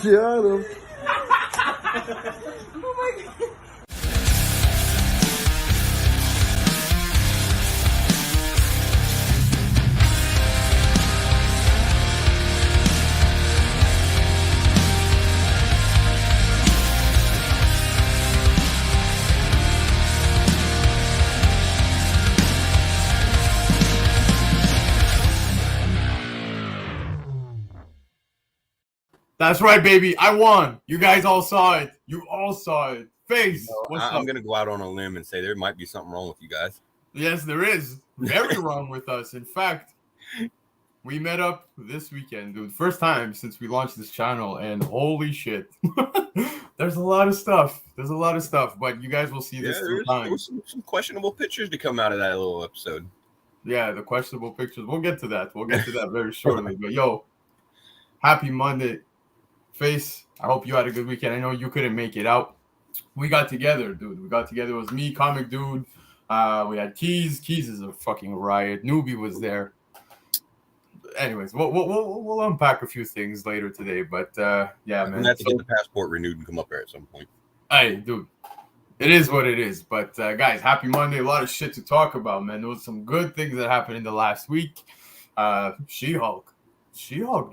Got him. Oh my God. That's right, baby. I won. You guys all saw it. You all saw it. Face. I'm going to go out on a limb and say there might be something wrong with you guys. Yes, there is. Very wrong with us. In fact, we met up this weekend, dude. First time since we launched this channel, and holy shit. There's a lot of stuff. But you guys will see this through time. There was some questionable pictures to come out of that little episode. Yeah, the questionable pictures. We'll get to that. Very shortly. But yo, happy Monday. Face, I hope you had a good weekend. I know you couldn't make it out. We got together, dude. It was me, Comic.Dood. We had Keys. Keys is a fucking riot. Newbie was there. Anyways, we'll unpack a few things later today. But yeah, man. And that's get the passport renewed and come up there at some point. Hey, dude. It is what it is. But guys, happy Monday. A lot of shit to talk about, man. There was some good things that happened in the last week. She-Hulk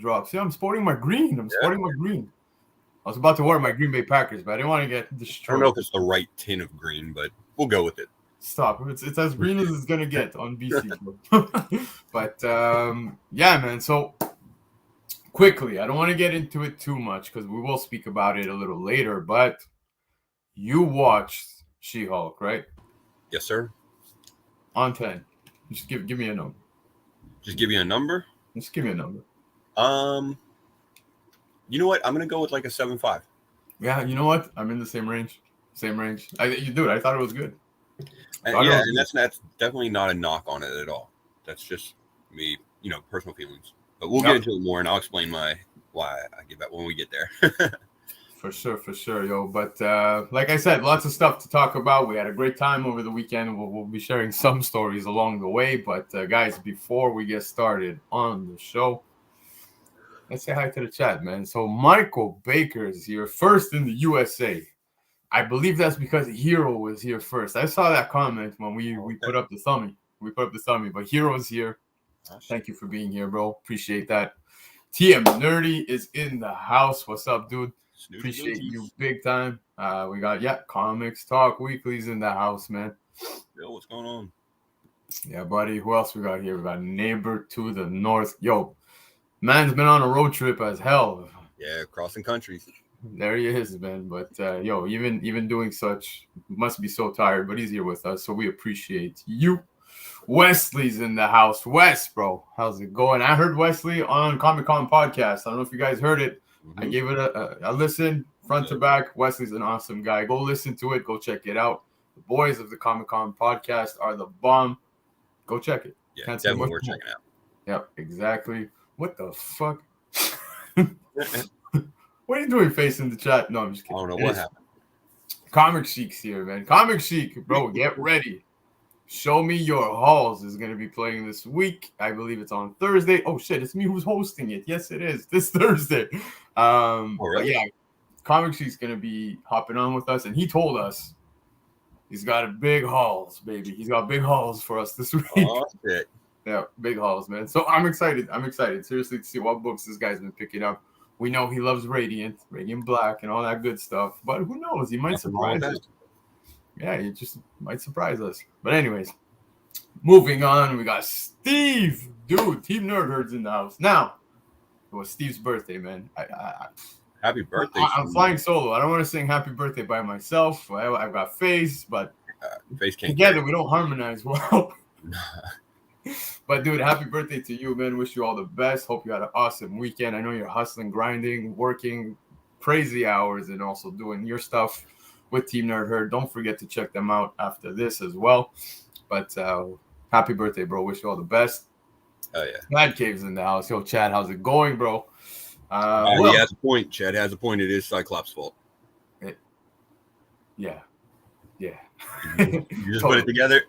drops. Yeah, I'm sporting my green. I was about to wear my Green Bay Packers, but I didn't want to get destroyed. I don't know if it's the right tin of green, but we'll go with it. Stop. It's as green as it's going to get on BC. But, yeah, man. So, quickly, I don't want to get into it too much because we will speak about it a little later, but you watched She-Hulk, right? Yes, sir. On 10. Just give me a number. Just give you a number? Just give me a number. You know what? I'm gonna go with like a 7.5. Yeah, you know what? I'm in the same range. I thought it was good. And that's definitely not a knock on it at all. That's just me, personal feelings. But we'll get into it more, and I'll explain why I give that when we get there. For sure, yo. But like I said, lots of stuff to talk about. We had a great time over the weekend. We'll be sharing some stories along the way. But guys, before we get started on the show, let's say hi to the chat, man. So Michael Baker is here first in the USA. I believe that's because Hero was here first. I saw that comment when we put up the thummy. But Hero's here. Thank you for being here, bro. Appreciate that. TM Nerdy is in the house. What's up, dude? Appreciate you big time. We got Comics Talk Weekly's in the house, man. Yo, what's going on? Yeah, buddy. Who else we got here? We got Neighbor to the North. Yo, man's been on a road trip as hell. Yeah, crossing countries. There he is, man. But yo, even doing such, must be so tired. But he's here with us, so we appreciate you. Wesley's in the house. Wes, bro, how's it going? I heard Wesley on Comic-Con podcast. I don't know if you guys heard it. I gave it a listen, front to back. Wesley's an awesome guy. Go listen to it. Go check it out. The boys of the Comic-Con podcast are the bomb. Go check it. Yeah, definitely worth checking out. Yep, exactly. What the fuck? What are you doing, Face, in the chat? No, I'm just kidding. I don't know what happened. Comic Chic's here, man. Comic Chic, bro, get ready. Show Me Your Hauls is going to be playing this week. I believe it's on Thursday. Oh, shit, it's me who's hosting it. Yes, it is. This Thursday. Really? Yeah, Comic Chic's going to be hopping on with us, and he told us he's got a big hauls, baby. He's got big hauls for us this week. Oh, shit. Yeah, big hauls, man. So I'm excited. Seriously, to see what books this guy's been picking up. We know he loves Radiant Blakk, and all that good stuff. But who knows? He might surprise us. Yeah, he just might surprise us. But anyways, moving on, we got Steve. Dude, Team Nerd Herd's in the house. Now, it was Steve's birthday, man. Happy birthday. I'm flying solo. I don't want to sing happy birthday by myself. I've got Face, but Face can't together we don't harmonize well. But dude, happy birthday to you, man. Wish you all the best. Hope you had an awesome weekend. I know you're hustling, grinding, working crazy hours, and also doing your stuff with Team Nerd Herd. Don't forget to check them out after this as well. But happy birthday, bro. Wish you all the best. Oh yeah. Chad Cave's in the house. Yo, Chad, how's it going, bro? He has a point. Chad has a point. It is Cyclops' fault. Yeah. You just put it together.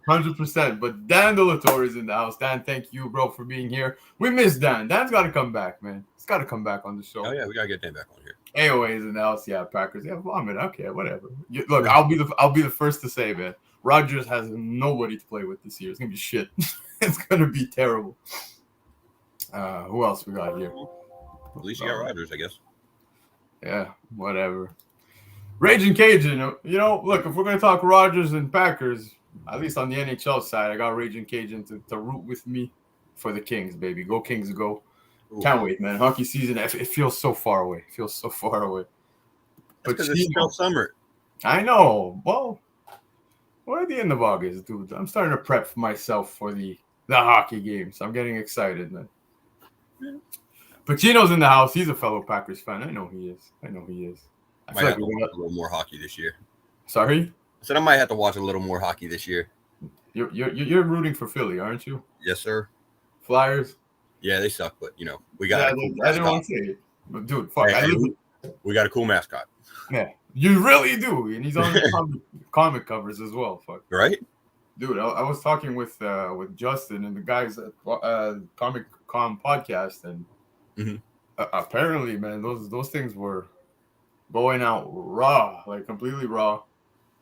100%. But Dan Delatore is in the house. Dan, thank you, bro, for being here. We miss Dan. Dan's got to come back, man. He's got to come back on the show. Oh yeah, we gotta get Dan back on here. AOA is in the house. Yeah, Packers. Yeah, vomit. Okay, whatever. Look, I'll be the first to say, man. Rodgers has nobody to play with this year. It's gonna be shit. It's gonna be terrible. Who else we got here? At least you got Rodgers, I guess. Yeah, whatever. Raging Cajun, look, if we're going to talk Rodgers and Packers, at least on the NHL side, I got Raging Cajun to root with me for the Kings, baby. Go Kings, go. Ooh. Can't wait, man. Hockey season, it feels so far away. But because it's still summer. I know. Well, we're at the end of August, dude. I'm starting to prep myself for the hockey games. I'm getting excited, man. Yeah. Pacino's in the house. He's a fellow Packers fan. I know he is. I might have to watch a little more hockey this year. Sorry? I said I might have to watch a little more hockey this year. You're rooting for Philly, aren't you? Yes, sir. Flyers? Yeah, they suck, but we got. Yeah, I didn't want to say it, but dude, fuck. We got a cool mascot. Yeah, you really do, and he's on the comic covers as well. Fuck. Right? Dude, I was talking with Justin and the guys at Comic.Com podcast, and apparently, man, those things were going out raw, like completely raw.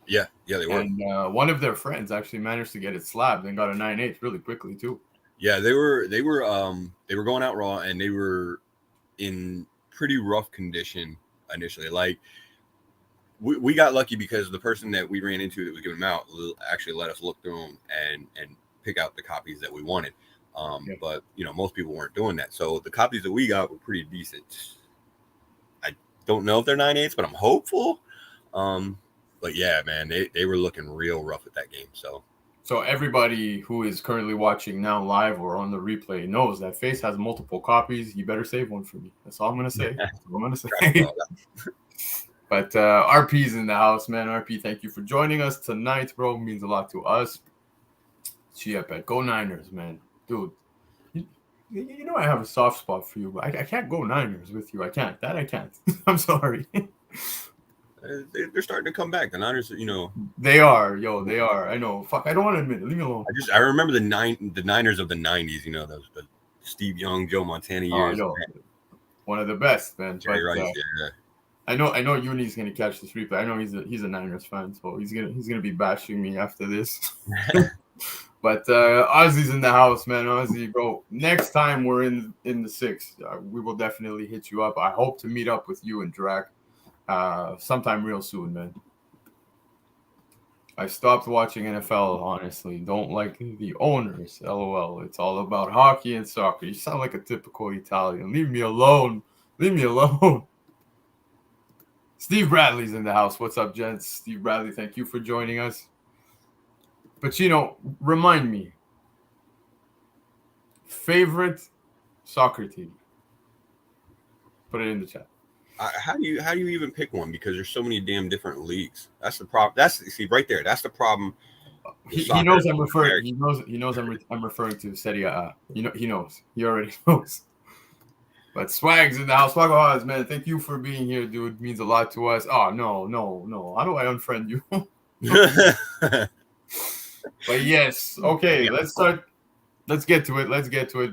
Yeah, they were. And one of their friends actually managed to get it slabbed and got a 9/8 really quickly too. Yeah, they were going out raw, and they were in pretty rough condition initially. Like we got lucky because the person that we ran into that was giving them out actually let us look through them and pick out the copies that we wanted. But most people weren't doing that. So the copies that we got were pretty decent. I don't know if they're 9/8, but I'm hopeful. But yeah, man, they were looking real rough at that game. So everybody who is currently watching now live or on the replay knows that Face has multiple copies. You better save one for me. That's all I'm gonna say. But RP's in the house, man. RP, thank you for joining us tonight, bro. It means a lot to us. Chiapet, go Niners, man. Dude, you know I have a soft spot for you, but I can't go Niners with you. I can't. I'm sorry. They're starting to come back. The Niners, They are. I know. Fuck, I don't want to admit it. Leave me alone. I remember the Niners of the 90s, those the Steve Young, Joe Montana years. One of the best, man. Jerry Rice, yeah. I know Uni's gonna catch this replay. I know he's a Niners fan, so he's gonna be bashing me after this. But Ozzy's in the house, man. Ozzy, bro. Next time we're in the 6, we will definitely hit you up. I hope to meet up with you and Drac sometime real soon, man. I stopped watching NFL, honestly. Don't like the owners, LOL. It's all about hockey and soccer. You sound like a typical Italian. Leave me alone. Steve Bradley's in the house. What's up, gents? Steve Bradley, thank you for joining us. Pacino, remind me. Favorite soccer team? Put it in the chat. How do you even pick one? Because there's so many damn different leagues. That's the problem. See right there. That's the problem. He knows I'm referring. He knows I'm referring to Serie A. He knows. He already knows. But Swag's in the house. Swag Oz, man. Thank you for being here, dude. It means a lot to us. Oh no. How do I unfriend you? But yes, okay. Let's start. Let's get to it.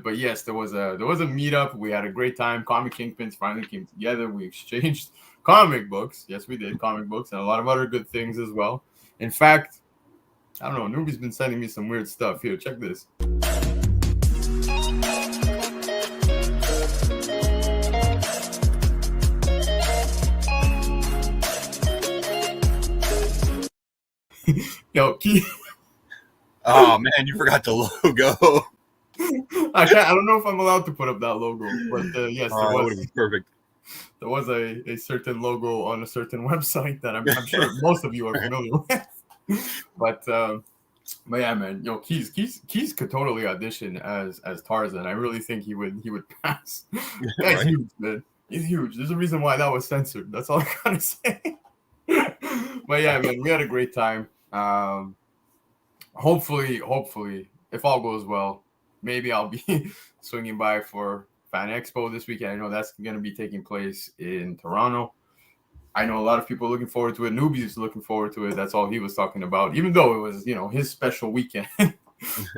But yes, there was a meetup. We had a great time. Comic Kingpins finally came together. We exchanged comic books. Yes, we did comic books and a lot of other good things as well. In fact, I don't know. Noobie's been sending me some weird stuff. Here, check this. Yo, oh man, you forgot the logo. I don't know if I'm allowed to put up that logo, but yes, it would have been perfect. There was a certain logo on a certain website that I'm sure most of you are familiar with. But But yeah, man, Keys could totally audition as Tarzan. I really think he would pass. Guy's Right? huge, man. He's huge. There's a reason why that was censored. That's all I gotta say. But yeah, man, we had a great time. Hopefully, if all goes well, maybe I'll be swinging by for Fan Expo this weekend. I know that's going to be taking place in Toronto. I know a lot of people are looking forward to it. Newbie's looking forward to it. That's all he was talking about, even though it was, his special weekend.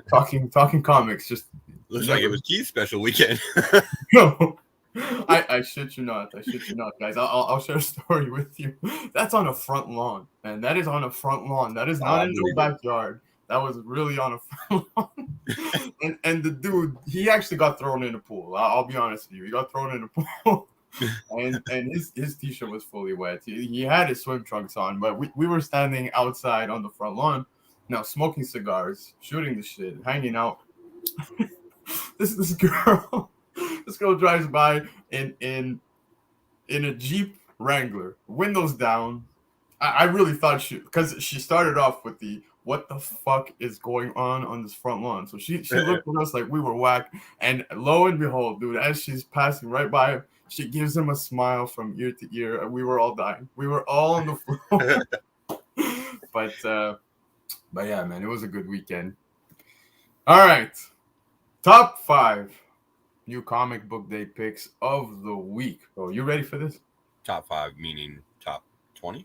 talking comics. Just Looks like it was Keith's special weekend. no. I shit you not. Guys. I'll share a story with you. That's on a front lawn, man. That is on a front lawn. That is not in the backyard. That was really on a front lawn. and the dude, he actually got thrown in the pool. I'll be honest with you. He got thrown in the pool. and his t-shirt was fully wet. He had his swim trunks on, but we were standing outside on the front lawn, now smoking cigars, shooting the shit, hanging out. This girl drives by in a Jeep Wrangler, windows down. I really thought because she started off with the what the fuck is going on this front lawn. So she looked at us like we were whack, and lo and behold, dude, as she's passing right by, she gives him a smile from ear to ear, and we were all dying. We were all on the floor. But yeah, man, it was a good weekend. All right, top 5 new comic book day picks of the week. Bro, you ready for this? Top 5 meaning top 20?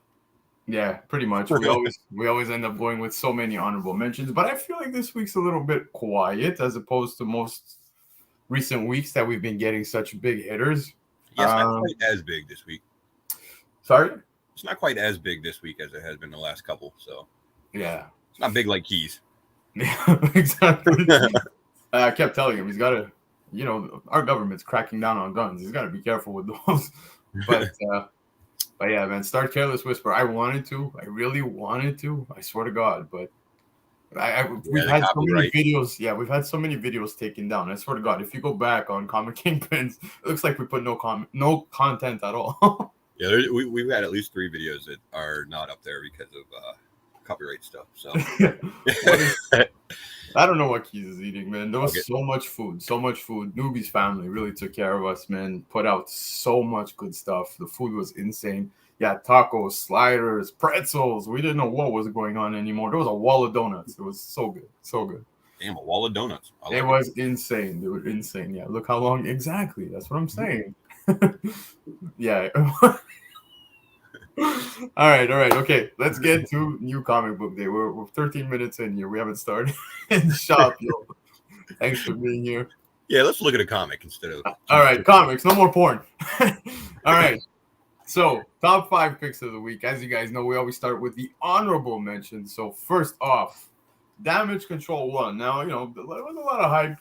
Yeah, pretty much. We always end up going with so many honorable mentions, but I feel like this week's a little bit quiet as opposed to most recent weeks that we've been getting such big hitters. Yes, not quite as big this week. Sorry? It's not quite as big this week as it has been the last couple. So yeah, it's not big like Keys. Yeah, exactly. I kept telling him he's got to, our government's cracking down on guns. He's got to be careful with those. But yeah, man, start Careless Whisper. I really wanted to. I swear to God, but we've had so many videos. Yeah, we've had so many videos taken down. I swear to God, if you go back on Comic Kingpins, it looks like we put no content at all. Yeah, we've had at least 3 videos that are not up there because of copyright stuff. So I don't know what Keys is eating, man. There was so much food. Newbie's family really took care of us, man. Put out so much good stuff. The food was insane. Yeah, tacos, sliders, pretzels. We didn't know what was going on anymore. There was a wall of donuts. It was so good. So good. Damn, a wall of donuts. It was insane. They were insane. Yeah, look how long. Exactly. That's what I'm saying. Yeah. All right. Okay, let's get to new comic book day. We're 13 minutes in here. We haven't started in the shop, yo. Thanks for being here. Yeah, let's look at a comic instead of. All right, comics. No more porn. All right. So, top 5 picks of the week. As you guys know, we always start with the honorable mentions. So, first off, Damage Control 1. Now, there was a lot of hype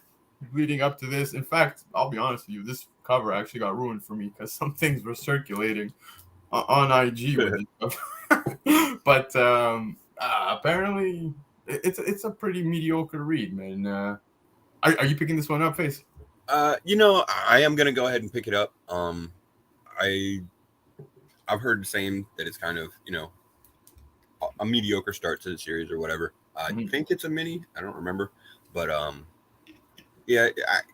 leading up to this. In fact, I'll be honest with you, this cover actually got ruined for me because some things were circulating on IG with it. But apparently it's a pretty mediocre read, man. Are you picking this one up, Face? I am gonna go ahead and pick it up. I've heard the same, that it's kind of a mediocre start to the series or whatever. I think it's a mini. I don't remember, but yeah,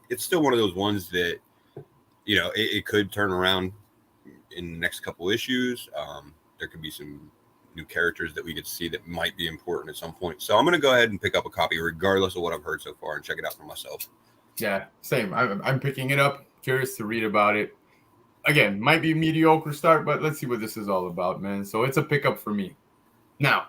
it's still one of those ones that it could turn around in the next couple issues. There could be some new characters that we get to see that might be important at some point. So I'm going to go ahead and pick up a copy regardless of what I've heard so far and check it out for myself. Yeah, same. I'm picking it up. Curious to read about it. Again, might be a mediocre start, but let's see what this is all about, man. So it's a pickup for me. Now,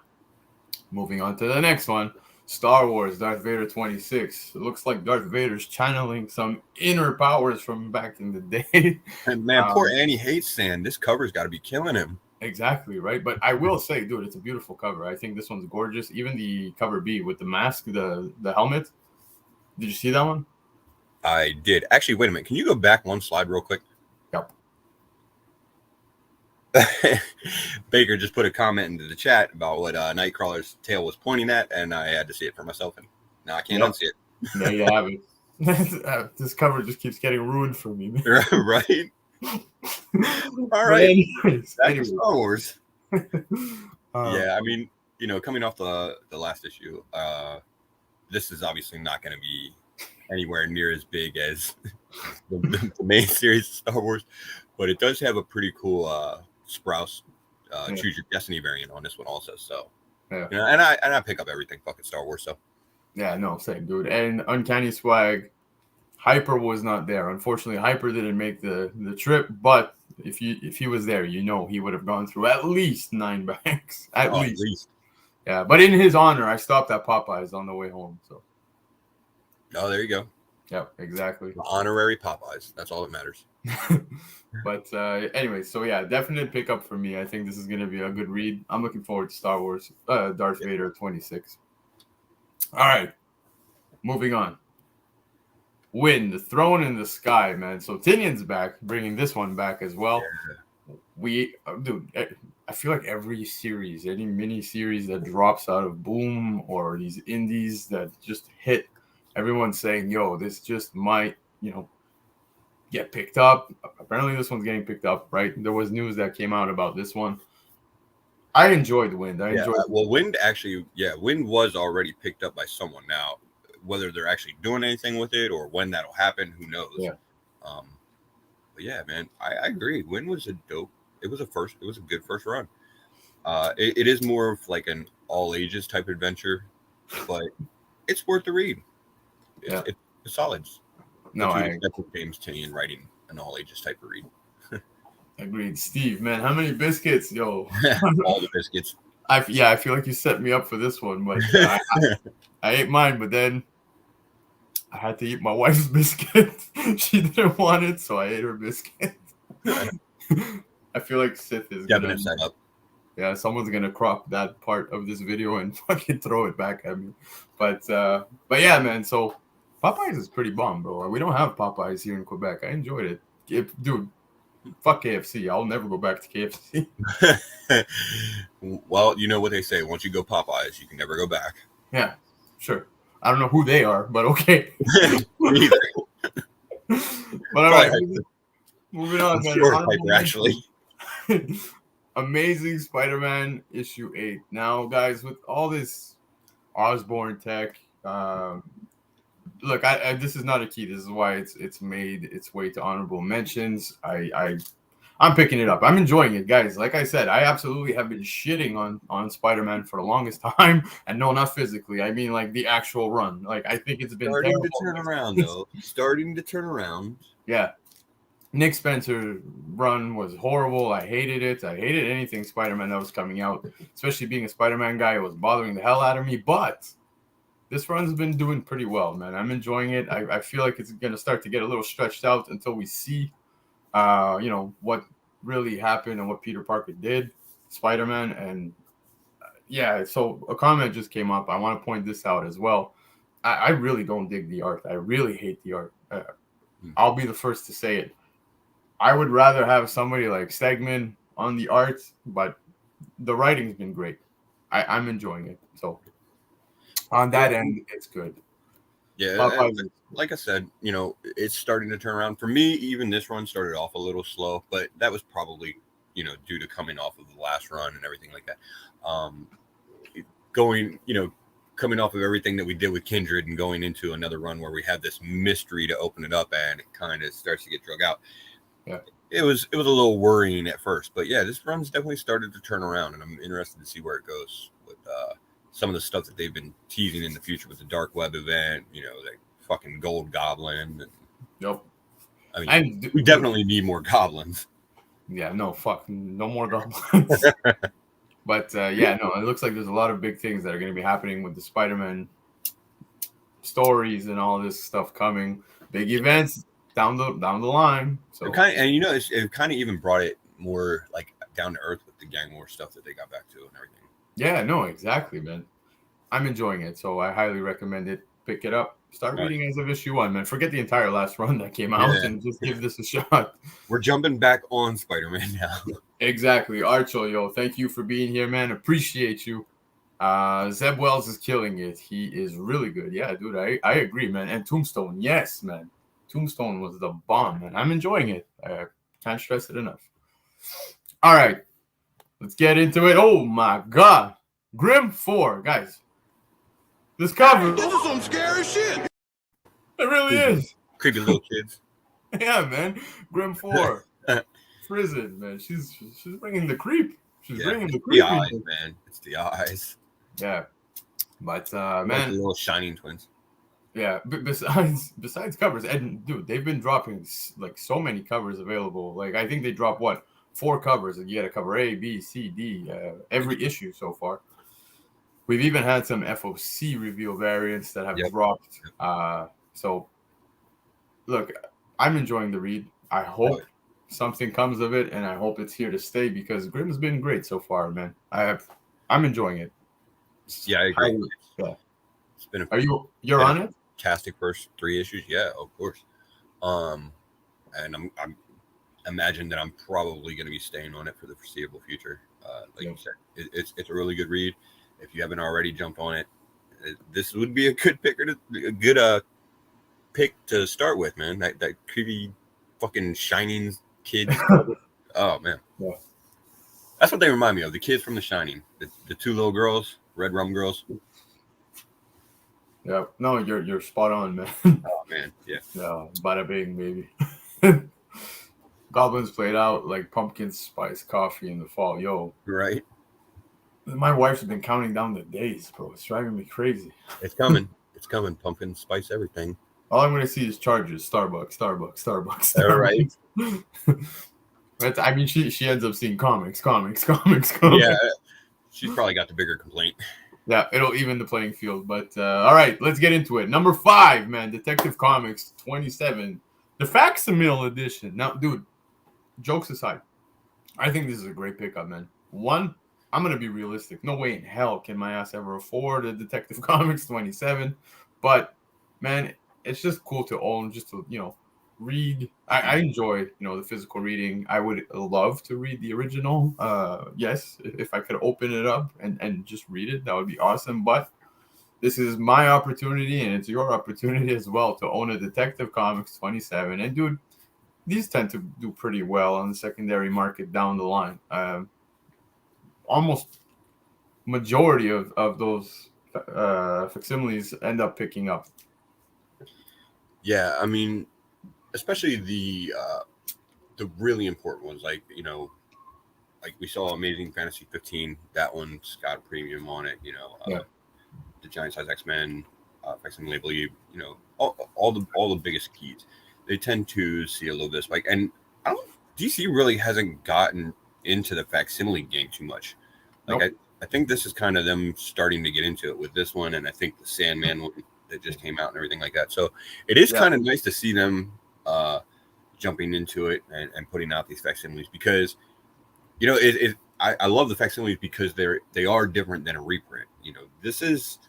moving on to the next one. Star Wars Darth Vader 26. It looks like Darth Vader's channeling some inner powers from back in the day. And man, poor Annie hates sand. This cover's got to be killing him. Exactly, right? But I will say, dude, it's a beautiful cover. I think this one's gorgeous. Even the cover B with the mask, the helmet. Did you see that one? I did. Actually, wait a minute. Can you go back one slide real quick? Yep. Baker just put a comment into the chat about what Nightcrawler's tail was pointing at, and I had to see it for myself, and now I can't unsee it. There you have it. This cover just keeps getting ruined for me, man. Right? All right. Anyways. Star Wars. Yeah, I mean, coming off the last issue, this is obviously not going to be anywhere near as big as the main series of Star Wars, but it does have a pretty cool Sprouse Choose Your Destiny variant on this one also. So, and I pick up everything fucking Star Wars. So, yeah, no, same, dude. And Uncanny Swag, Hyper was not there. Unfortunately, Hyper didn't make the trip, but if he was there, he would have gone through at least 9 bags. At least. Yeah, but in his honor, I stopped at Popeyes on the way home. So. Oh, there you go. Yep, exactly. Honorary Popeyes. That's all that matters. But anyway, so yeah, definite pickup for me. I think this is going to be a good read. I'm looking forward to Star Wars, Darth Vader 26. All right, moving on. Wind, the Throne in the Sky, man. So Tinian's back, bringing this one back as well. Yeah. Dude, I feel like every series, any mini series that drops out of Boom or these indies that just hit, everyone's saying, yo, this just might, get picked up. Apparently this one's getting picked up, right? There was news that came out about this one. I enjoyed Wind. Wind actually, Wind was already picked up by someone. Now, whether they're actually doing anything with it or when that'll happen, who knows? Yeah. But yeah, man, I agree. Wind was a dope. It was a good first run. It is more of like an all ages type adventure, but it's worth the read. It's solid. No, I James Tinian writing an all ages type of read. Agreed. Steve, man, how many biscuits? Yo. All the biscuits. I feel like you set me up for this one, but I ate mine, but then I had to eat my wife's biscuit. She didn't want it, so I ate her biscuit. I feel like Sith is definite setup. Yeah, someone's gonna crop that part of this video and fucking throw it back at me. But yeah, man. So Popeyes is pretty bomb, bro. We don't have Popeyes here in Quebec. I enjoyed it. Dude, fuck KFC. I'll never go back to KFC. Well, you know what they say. Once you go Popeyes, you can never go back. Yeah, sure. I don't know who they are, but okay. But all right, moving on. Man. Sure, Piper, actually. Amazing Spider-Man issue 8. Now, guys, with all this Osborn tech, look, this is not a key. This is why it's made its way to honorable mentions. I'm picking it up. I'm enjoying it, guys. Like I said, I absolutely have been shitting on Spider-Man for the longest time, and no, not physically. I mean, like the actual run. Like I think it's been starting to turn around, though. Starting to turn around. Yeah. Nick Spencer run was horrible. I hated it. I hated anything Spider-Man that was coming out, especially being a Spider-Man guy. It was bothering the hell out of me. But this run's been doing pretty well, man. I'm enjoying it. I feel like it's going to start to get a little stretched out until we see, what really happened and what Peter Parker did, Spider-Man. And so a comment just came up. I want to point this out as well. I really don't dig the art. I really hate the art. I'll be the first to say it. I would rather have somebody like Stegman on the art, but the writing's been great. I'm enjoying it. So on that end, it's good. Yeah, like I said, it's starting to turn around. For me, even this run started off a little slow, but that was probably, due to coming off of the last run and everything like that. Coming off of everything that we did with Kindred and going into another run where we had this mystery to open it up and it kind of starts to get drug out. Yeah, it was a little worrying at first, but yeah, this run's definitely started to turn around, and I'm interested to see where it goes with some of the stuff that they've been teasing in the future with the Dark Web event, the fucking Gold Goblin. And, yep. I mean, we definitely need more goblins. Yeah, no more goblins. But it looks like there's a lot of big things that are going to be happening with the Spider-Man stories and all this stuff coming. Big events down the line. So it kind of even brought it more like down to earth with the gang war stuff that they got back to and everything. Yeah, no, exactly, man. I'm enjoying it, so I highly recommend it. Pick it up. Start reading as of issue 1, man. Forget the entire last run that came out and just give this a shot. We're jumping back on Spider-Man now. Exactly. Archo, yo, thank you for being here, man. Appreciate you. Zeb Wells is killing it. He is really good. Yeah, dude, I agree, man. And Tombstone, yes, man. Tombstone was the bomb, man. I'm enjoying it. I can't stress it enough. All right. Let's get into it. Oh, my God. Grimm 4, guys. This cover. This is some scary shit. It really is. Creepy little kids. Yeah, man. Grim 4. Prison, man. She's bringing the creep. She's bringing the creep. The eyes, man. It's the eyes. Yeah. But Like man, the little shining twins. yeah. Besides covers, and dude, they've been dropping like so many covers available. Like I think they dropped 4 covers, and you get a cover A, B, C, D, every issue so far. We've even had some FOC reveal variants that have dropped. So look, I'm enjoying the read. I hope something comes of it, and I hope it's here to stay because Grimm's been great so far, man. I'm enjoying it. Yeah, I agree. Yeah. It's been You're on it? Fantastic first 3 issues. Yeah, of course. And I'm imagine that I'm probably going to be staying on it for the foreseeable future. Like you said, it's a really good read. If you haven't already jumped on it, this would be a good pick to start with, man. That creepy fucking shining kid. Oh man, yeah. That's what they remind me of. The kids from The Shining, the 2 little girls, red rum girls. Yeah, no, you're spot on, man. Oh man, yeah. Yeah, bada bing, baby. Goblins played out like pumpkin spice coffee in the fall. Yo, right. My wife's been counting down the days, bro. It's driving me crazy. It's coming. It's coming. Pumpkin spice everything. All I'm gonna see is charges. Starbucks. All right. But I mean, she ends up seeing comics. Yeah, she's probably got the bigger complaint. Yeah, it'll even the playing field. But all right, let's get into it. Number 5, man, Detective Comics 27, the facsimile edition. Now, dude, jokes aside, I think this is a great pickup, man. One, I'm gonna be realistic. No way in hell can my ass ever afford a Detective Comics 27. But man, it's just cool to own, just to read. I enjoy the physical reading. I would love to read the original. Yes, if I could open it up and just read it, that would be awesome. But this is my opportunity, and it's your opportunity as well to own a Detective Comics 27. And dude, these tend to do pretty well on the secondary market down the line. Almost majority of those facsimiles end up picking up. Yeah, I mean, especially the really important ones, like like we saw Amazing Fantasy 15. That one's got a premium on it. The Giant Size X-Men, facsimile, I believe. All the biggest keys. They tend to see a little bit of spike, and DC really hasn't gotten into the facsimile game too much. Like I think this is kind of them starting to get into it with this one, and I think the Sandman one that just came out and everything like that. So it is kind of nice to see them jumping into it and putting out these facsimiles because I love the facsimiles because they are different than a reprint. This is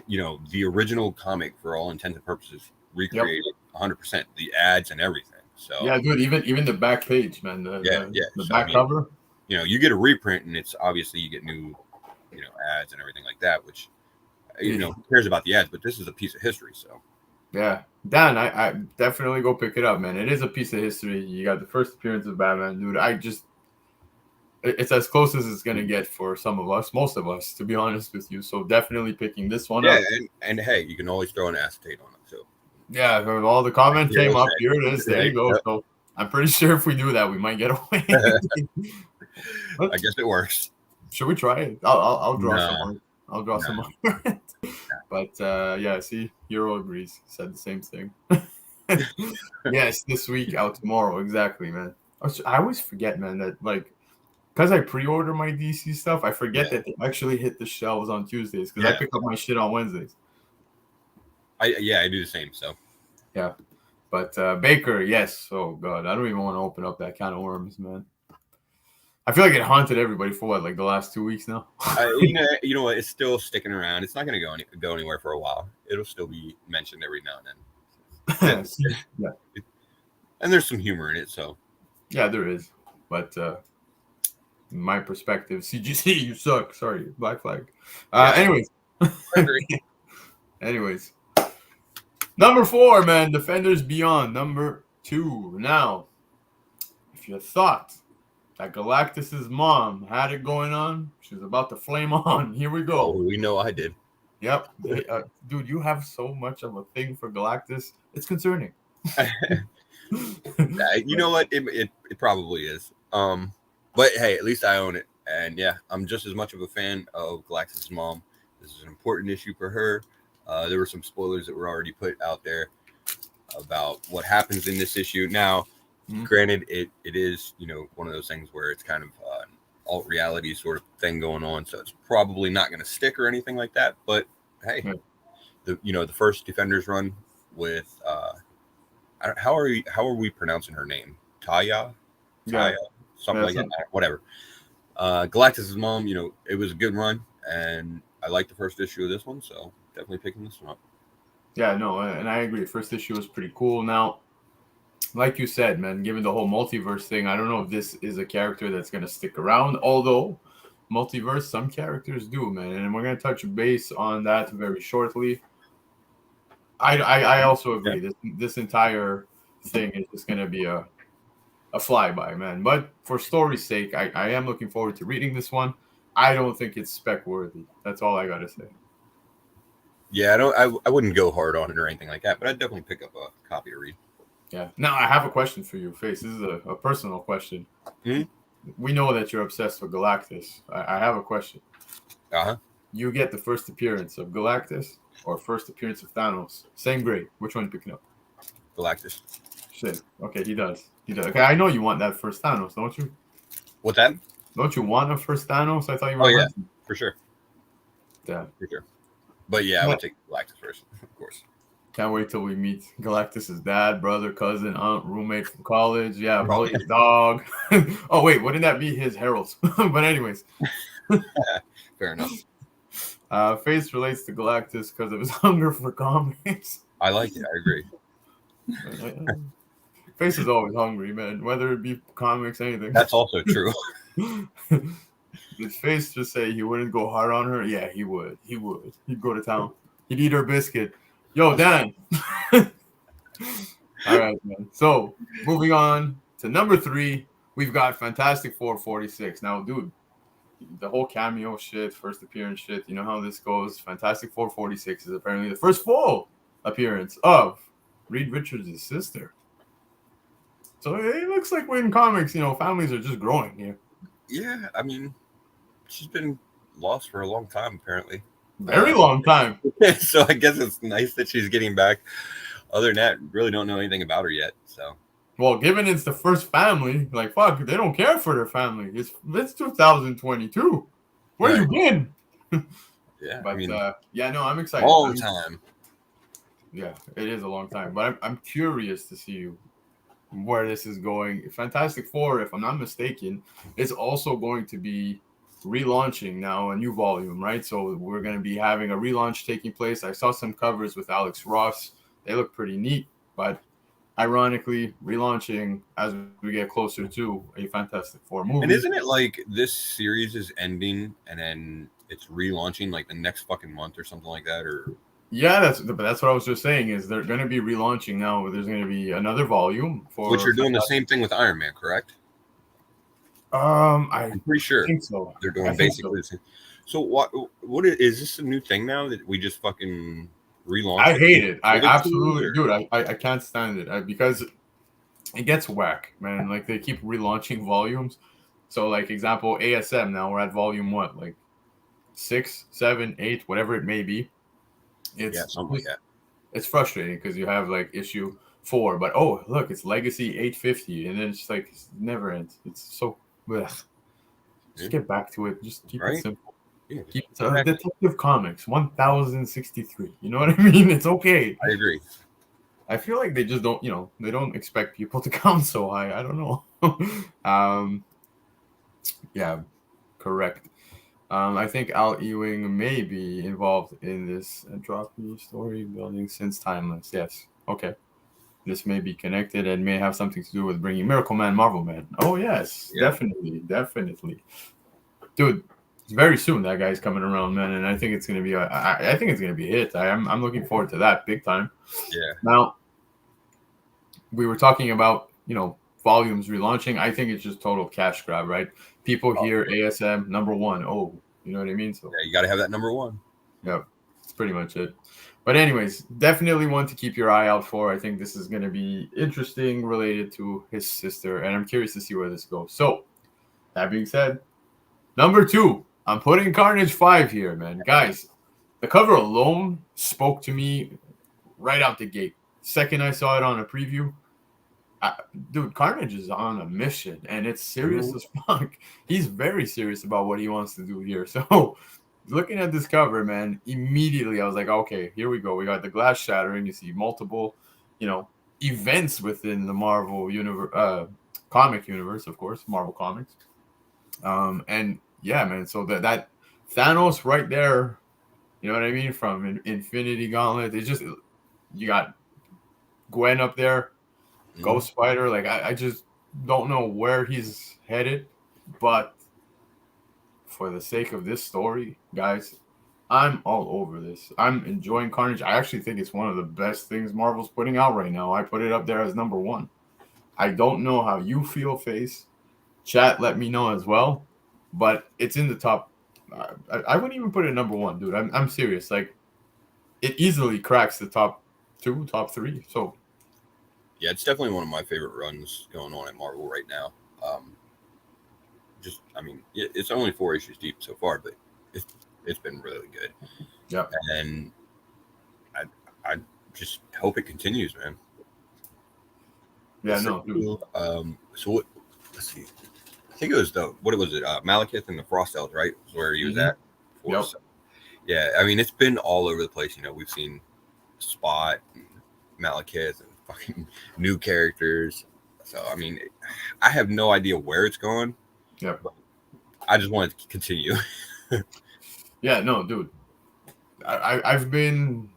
the original comic for all intents and purposes, recreated 100%, the ads and everything. So yeah, dude, even the back page, man. The back cover. You get a reprint, and it's obviously you get new, ads and everything like that, which, who cares about the ads? But this is a piece of history, so. Yeah, Dan, I definitely go pick it up, man. It is a piece of history. You got the first appearance of Batman, dude. It's as close as it's gonna get for some of us, most of us, to be honest with you. So definitely picking this one up. Yeah, and hey, you can always throw an acetate on it too. Yeah, all the comment came up. Here it is. There you go. Yep. So I'm pretty sure if we do that, we might get away. I guess it works. Should we try it? I'll draw some. I'll draw some more. But yeah, see, Euro agrees. Said the same thing. Yes, this week, out tomorrow. Exactly, man. I always forget, man, that because I pre-order my DC stuff, I forget that they actually hit the shelves on Tuesdays because I pick up my shit on Wednesdays. I do the same. So yeah, but Baker, yes. Oh god, I don't even want to open up that can of worms, man. I feel like it haunted everybody for the last 2 weeks now. You know what? It's still sticking around. It's not going to go anywhere for a while. It'll still be mentioned every now and then. Yeah, and there's some humor in it, so. Yeah, there is, but in my perspective, CGC, you suck. Sorry, Black Flag. Anyways, number 4, man, Defenders Beyond, number 2. Now, if you thought that Galactus's mom had it going on. She's about to flame on. Here we go. Oh, we know I did. Yep. Dude, you have so much of a thing for Galactus. It's concerning. You know what? It probably is. But hey, at least I own it. And yeah, I'm just as much of a fan of Galactus' mom. This is an important issue for her. There were some spoilers that were already put out there about what happens in this issue. Now, granted, it is, one of those things where it's kind of an alt reality sort of thing going on. So it's probably not going to stick or anything like that. But hey, the first Defenders run with how are we pronouncing her name? Taya, something like that. Whatever. Galactus' mom, it was a good run, and I like the first issue of this one, so definitely picking this one up. Yeah, no, and I agree. First issue was pretty cool. Now, like you said, man, given the whole multiverse thing, I don't know if this is a character that's going to stick around, although multiverse, some characters do, man, and we're going to touch base on that very shortly. I also agree. Yeah. This entire thing is just going to be a flyby, man. But for story's sake, I am looking forward to reading this one. I don't think it's spec worthy. That's all I got to say. Yeah, I wouldn't go hard on it or anything like that, but I'd definitely pick up a copy to read. Yeah. Now, I have a question for you, Face. This is a personal question. Mm-hmm. We know that you're obsessed with Galactus. I have a question. Uh-huh. You get the first appearance of Galactus or first appearance of Thanos? Same grade. Which one are you picking up? Galactus. Shit. Okay, he does. Okay, I know you want that first Thanos, don't you? What's that? Don't you want a first Thanos? I thought you were. Oh, yeah, for sure. Yeah. For sure. But yeah, I would take Galactus first, of course. Can't wait till we meet Galactus' dad, brother, cousin, aunt, roommate from college. Yeah, probably his dog. Oh, wait, wouldn't that be his heralds? But anyways. Fair enough. Face relates to Galactus because of his hunger for comics. I like it. I agree. Face is always hungry, man, whether it be comics, anything. That's also true. Did Face just say he wouldn't go hard on her? Yeah, he would. He would. He'd go to town. He'd eat her biscuit. Yo, Dan. All right, man. So, moving on to number 3, we've got Fantastic Four 46. Now, dude, the whole cameo shit, first appearance shit, you know how this goes. Fantastic Four 46 is apparently the first full appearance of Reed Richards' sister. So it looks like when comics, families are just growing here. Yeah, I mean, she's been lost for a long time, apparently. Very long time. So I guess it's nice that she's getting back. Other than that, really don't know anything about her yet. So, well, given it's the first family, like fuck, they don't care for their family. It's 2022. Where you been? Yeah, but I'm excited. Long time. Yeah, it is a long time. But I'm curious to see where this is going. Fantastic Four, if I'm not mistaken, is also going to be relaunching now a new volume, right? So we're going to be having a relaunch taking place. I saw some covers with Alex Ross. They look pretty neat, but ironically, relaunching as we get closer to a Fantastic Four movie. And isn't it like this series is ending and then it's relaunching like the next fucking month or something like that? Or yeah, that's what I was just saying is they're going to be relaunching now. There's going to be another volume for which you're doing the same thing with Iron Man, correct? I'm pretty sure think so. They're doing basically the same. So what is this a new thing now that we just fucking relaunch? I hate it. I absolutely, dude. I can't stand it because it gets whack, man. Like they keep relaunching volumes. So like example, ASM now we're at volume what, like 6, 7, 8, whatever it may be. It's something like that. It's frustrating because you have like issue 4, but oh look, it's Legacy 850, and then it's like it never ends. It's so. Just get back to it. Just keep it simple. Yeah. Keep it Detective Comics 1063. You know what I mean? It's okay. I agree. I feel like they just don't, they don't expect people to count so high. I don't know. Yeah, correct. I think Al Ewing may be involved in this entropy story building since Timeless. Yes. Okay. This may be connected and may have something to do with bringing Miracle Man, Marvel Man. Oh, yes. Yeah. Definitely. Dude, it's very soon that guy's coming around, man. And I think it's going to be I think it's going to be a hit. I'm looking forward to that big time. Yeah. Now, we were talking about, volumes relaunching. I think it's just total cash grab, right? People hear ASM #1. Oh, you know what I mean? So Yeah, you got to have that #1. yeah, that's pretty much it. But anyways, definitely one to keep your eye out for. I think this is going to be interesting related to his sister, and I'm curious to see where this goes. So that being said, #2, I'm putting Carnage 5 here, man. Guys, the cover alone spoke to me right out the gate. Second I saw it on a preview, dude, Carnage is on a mission, and it's serious as fuck. He's very serious about what he wants to do here. So, looking at this cover, man, immediately I was like, okay, here we go. We got the glass shattering. You see multiple, events within the Marvel universe, comic universe, of course, Marvel Comics. And yeah, man. So that Thanos right there, you know what I mean, from Infinity Gauntlet. It's just you got Gwen up there. Ghost Spider, like I just don't know where he's headed, but for the sake of this story, guys, I'm all over this. I'm enjoying Carnage. I actually think it's one of the best things Marvel's putting out right now. I put it up there as #1. I don't know how you feel, Face. Chat, let me know as well, but it's in the top. I wouldn't even put it #1, dude. I'm serious. Like, it easily cracks the top 2, top 3. So. Yeah, it's definitely one of my favorite runs going on at Marvel right now. It's only 4 issues deep so far, but it's been really good. Yeah, and I just hope it continues, man. Yeah, no, dude. So what? Let's see. I think it was Malekith and the Frost Elves, right? Where he was at. Yep. So, yeah, I mean, it's been all over the place. We've seen Spot, and Malekith, and fucking new characters. So I mean, I have no idea where it's going. Yeah, I just want it to continue. Yeah, no, dude. I've been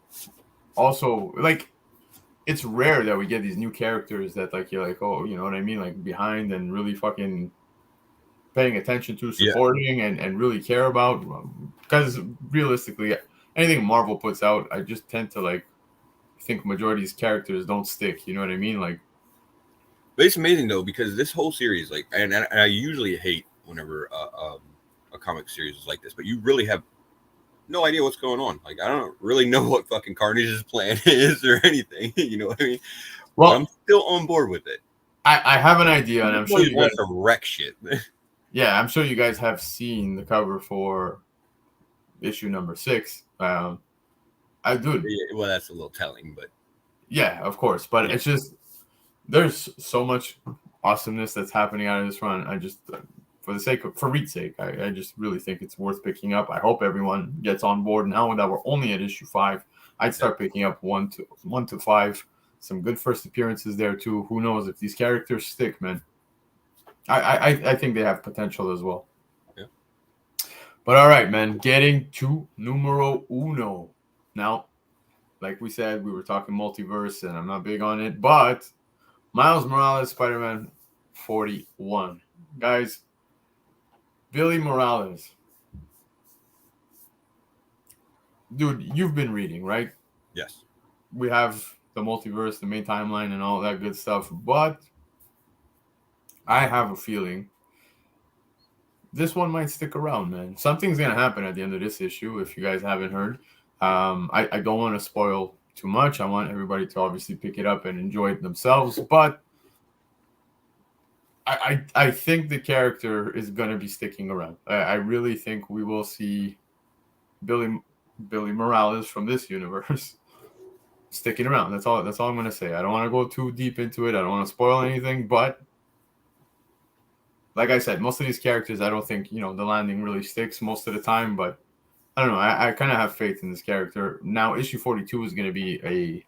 also like, it's rare that we get these new characters that like you're like, oh, you know what I mean, like behind and really fucking paying attention to, supporting, and really care about. Because realistically, anything Marvel puts out, I just tend to like think majority of these characters don't stick. You know what I mean? Like, but it's amazing though, because this whole series, like, and I usually hate whenever a comic series is like this, but you really have no idea what's going on. Like, I don't really know what fucking Carnage's plan is or anything. You know what I mean? Well, but I'm still on board with it. I have an idea, and I'm sure you guys to wreck shit. Yeah, I'm sure you guys have seen the cover for issue #6. I do. Well, that's a little telling, but yeah, of course. But it's just, there's so much awesomeness that's happening out of this run. I just, for Reed's sake, I just really think it's worth picking up. I hope everyone gets on board now that we're only at issue 5. I'd start picking up 1 to 5. Some good first appearances there too. Who knows if these characters stick, man? I think they have potential as well. Yeah. But all right, man. Getting to #1. Now, like we said, we were talking multiverse, and I'm not big on it, but Miles Morales, Spider-Man 41. Guys, Billy Morales. Dude, you've been reading, right? Yes. We have the multiverse, the main timeline, and all that good stuff, but I have a feeling this one might stick around, man. Something's going to happen at the end of this issue, if you guys haven't heard. I don't want to spoil too much. I want everybody to obviously pick it up and enjoy it themselves, but I think the character is going to be sticking around. I really think we will see Billy Morales from this universe sticking around. That's all I'm going to say. I don't want to go too deep into it. I don't want to spoil anything, but like I said, most of these characters, I don't think, the landing really sticks most of the time, but I don't know. I kind of have faith in this character. Now, issue 42 is going to be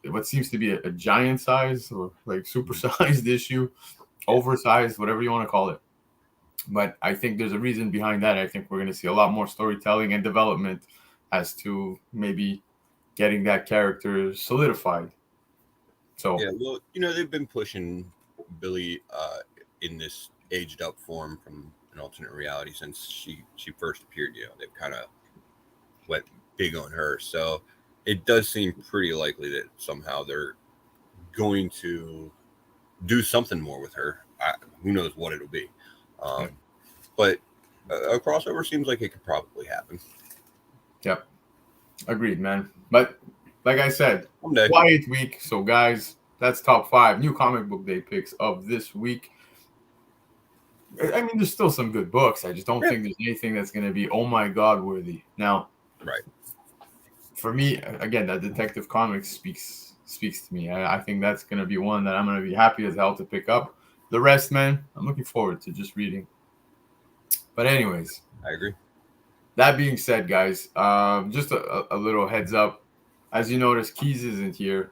what seems to be a giant size or like supersized issue, oversized, whatever you want to call it. But I think there's a reason behind that. I think we're going to see a lot more storytelling and development as to maybe getting that character solidified. So yeah, well, they've been pushing Billy in this aged up form from an alternate reality since she first appeared. They've kind of went big on her, so it does seem pretty likely that somehow they're going to do something more with her. Who knows what it'll be. Yeah. But a crossover seems like it could probably happen. Yep. Agreed, man. But like I said, Someday. quiet week. So, guys, that's top 5 new comic book day picks of this week. I mean, there's still some good books. I just don't think there's anything that's going to be, oh my God, worthy. Now, right. For me, again, that Detective Comics speaks to me. I think that's going to be one that I'm going to be happy as hell to pick up. The rest, man, I'm looking forward to just reading. But anyways, I agree. That being said, guys, just a little heads up. As you notice, Keys isn't here.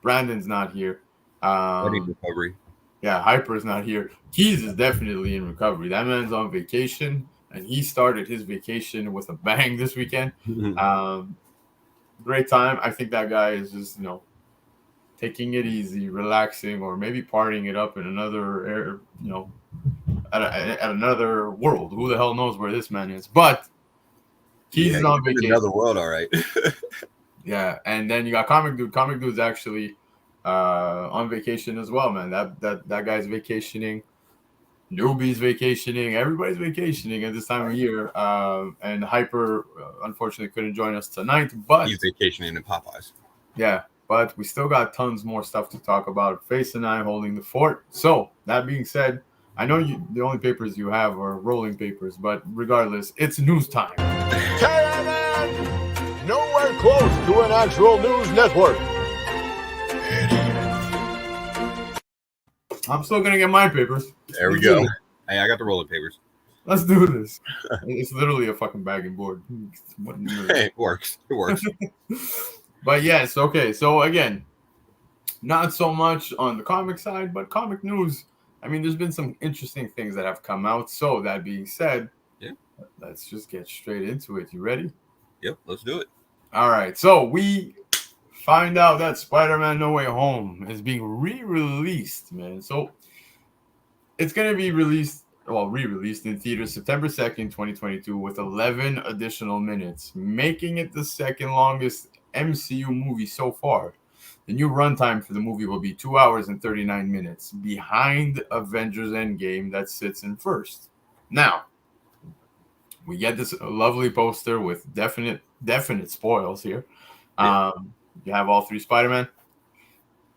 Brandon's not here. Recovery. Yeah, Hyper's not here. Keys is definitely in recovery. That man's on vacation, and he started his vacation with a bang this weekend. Great time. I think that guy is just, taking it easy, relaxing, or maybe partying it up in another, at another world. Who the hell knows where this man is? But Keys is on vacation. Another world, all right. Yeah, and then you got Comic.Dood. Comic.Dood's actually on vacation as well, man. That guy's vacationing. Newbie's vacationing. Everybody's vacationing at this time of year. And Hyper, unfortunately, couldn't join us tonight. But he's vacationing in Popeyes. Yeah, but we still got tons more stuff to talk about. Face and I holding the fort. So, that being said, I know the only papers you have are rolling papers, but regardless, it's news time. Nowhere close to an actual news network. I'm still going to get my papers. There we go. Hey, I got the rolling papers. Let's do this. It's literally a fucking bagging board. Hey, it works. It works. But yes, okay. So again, not so much on the comic side, but comic news. I mean, there's been some interesting things that have come out. So that being said, let's just get straight into it. You ready? Yep, let's do it. All right. So we find out that Spider-Man No Way Home is being re-released, man. So it's going to be re-released in theaters September 2nd, 2022 with 11 additional minutes, making it the second longest MCU movie so far. The new runtime for the movie will be 2 hours and 39 minutes, behind Avengers Endgame that sits in first. Now, we get this lovely poster with definite spoils here. You have all 3 Spider-Man.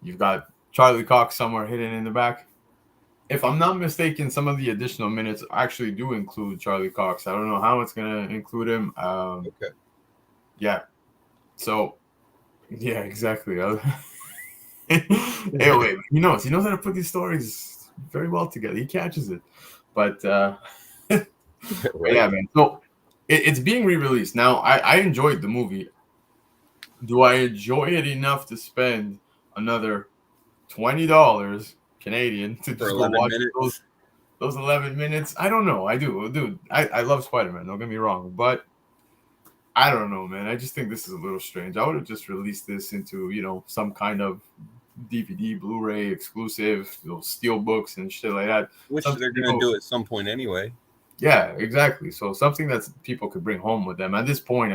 You've got Charlie Cox somewhere hidden in the back. If I'm not mistaken, some of the additional minutes actually do include Charlie Cox. I don't know how it's going to include him. Okay. Yeah. So, yeah, exactly. Anyway, he knows how to put these stories very well together. He catches it. But, right. Yeah, man. So, it's being re-released. Now, I enjoyed the movie. Do I enjoy it enough to spend another $20 Canadian to just go watch those 11 minutes? I don't know. I do. Dude, I love Spider-Man. Don't get me wrong. But I don't know, man. I just think this is a little strange. I would have just released this into, some kind of DVD, Blu-ray exclusive, steel books and shit like that. Which they're going to do at some point anyway. Yeah, exactly. So something that people could bring home with them. At this point,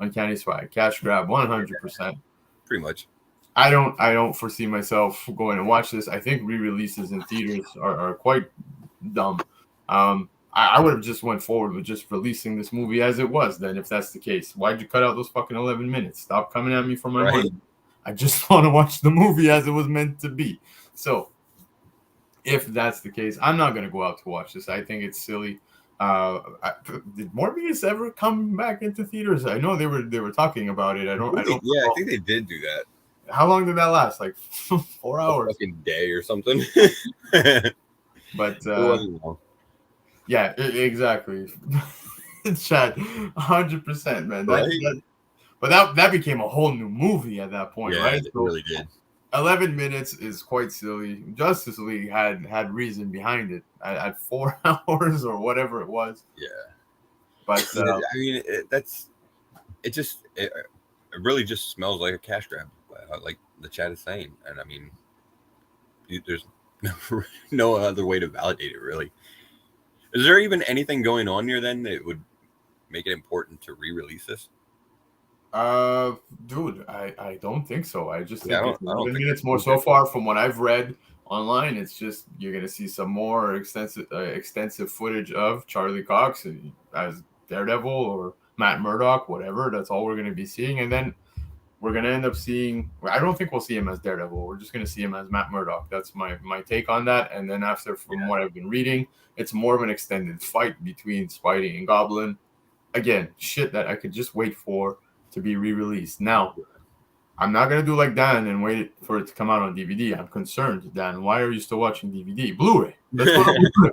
Uncanny Spy, cash grab, 100%. Pretty much. I don't foresee myself going and watch this. I think re-releases in theaters are quite dumb. I would have just went forward with just releasing this movie as it was then, if that's the case. Why'd you cut out those fucking 11 minutes? Stop coming at me for my money. I just want to watch the movie as it was meant to be. So, if that's the case, I'm not going to go out to watch this. I think it's silly. Did Morbius ever come back into theaters? I know they were talking about it. I think they did do that. How long did that last? Like 4 hours? A fucking day or something. But yeah, exactly. Chad, 100%, man. But that became a whole new movie at that point, right? It really did. 11 minutes is quite silly. Justice League had reason behind it at 4 hours or whatever it was. Yeah. But I mean, it really just smells like a cash grab, like the chat is saying. And I mean, there's no other way to validate it, really. Is there even anything going on here then that would make it important to re-release this? Uh, Dude, I don't think so. I just Yeah, think it's I don't 11 think minutes more so far from what I've read online. It's just you're gonna see some more extensive footage of Charlie Cox as Daredevil or Matt Murdock, whatever. That's all we're gonna be seeing, and then we're gonna end up seeing. I don't think we'll see him as Daredevil. We're just gonna see him as Matt Murdock. That's my take on that. And then after, from what I've been reading, it's more of an extended fight between Spidey and Goblin. Again, shit that I could just wait for to be re-released. Now, I'm not gonna do like Dan and wait for it to come out on DVD. I'm concerned, Dan. Why are you still watching DVD? Blu-ray. Let's go to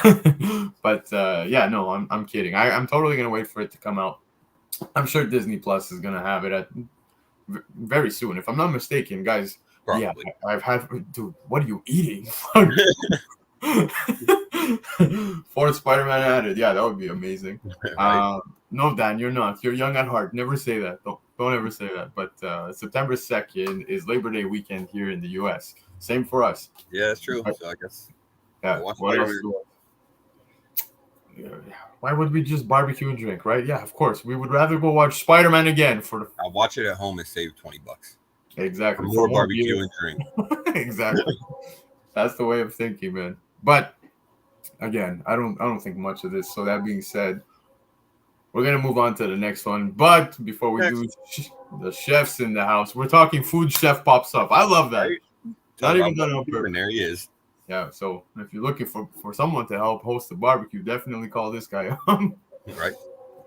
Blu-ray. But yeah, no, I'm kidding. I'm totally gonna wait for it to come out. I'm sure Disney Plus is gonna have it at very soon, if I'm not mistaken, guys. Probably. Yeah, I've had. Dude, what are you eating? Fourth Spider-Man added. Yeah, that would be amazing. Right. No, Dan, you're not. You're young at heart. Never say that. Don't ever say that. But September 2nd is Labor Day weekend here in the U.S. Same for us. Yeah, that's true. So I guess. Yeah. What else? Yeah. Why would we just barbecue and drink, right? Yeah, of course. We would rather go watch Spider-Man again for the. I'll watch it at home and save $20. Exactly. More barbecue and drink. Exactly. That's the way of thinking, man. But again, I don't think much of this. So that being said, we're gonna move on to the next one. But before we do, the chefs in the house. We're talking food chef pops up. I love that. Right? Not even done on purpose. And there he is. Yeah. So if you're looking for someone to help host the barbecue, definitely call this guy up. Right.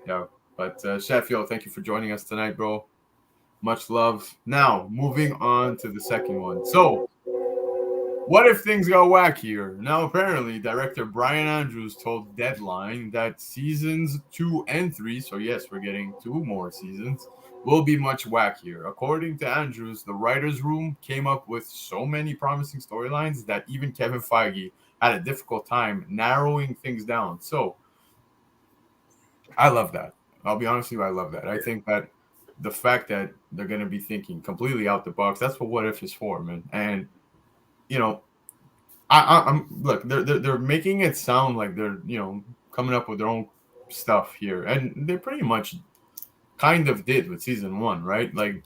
Yeah. But Chef, yo, thank you for joining us tonight, bro. Much love. Now, moving on to the second one. So, what if things go wackier? Now, apparently, director Brian Andrews told Deadline that seasons 2 and 3, so yes, we're getting 2 more seasons, will be much wackier. According to Andrews, the writer's room came up with so many promising storylines that even Kevin Feige had a difficult time narrowing things down. So, I love that. I'll be honest with you, I love that. I think that the fact that they're going to be thinking completely out the box, that's what If is for, man. And you know, I'm look, they're making it sound like they're coming up with their own stuff here, and they pretty much kind of did with season 1, right? Like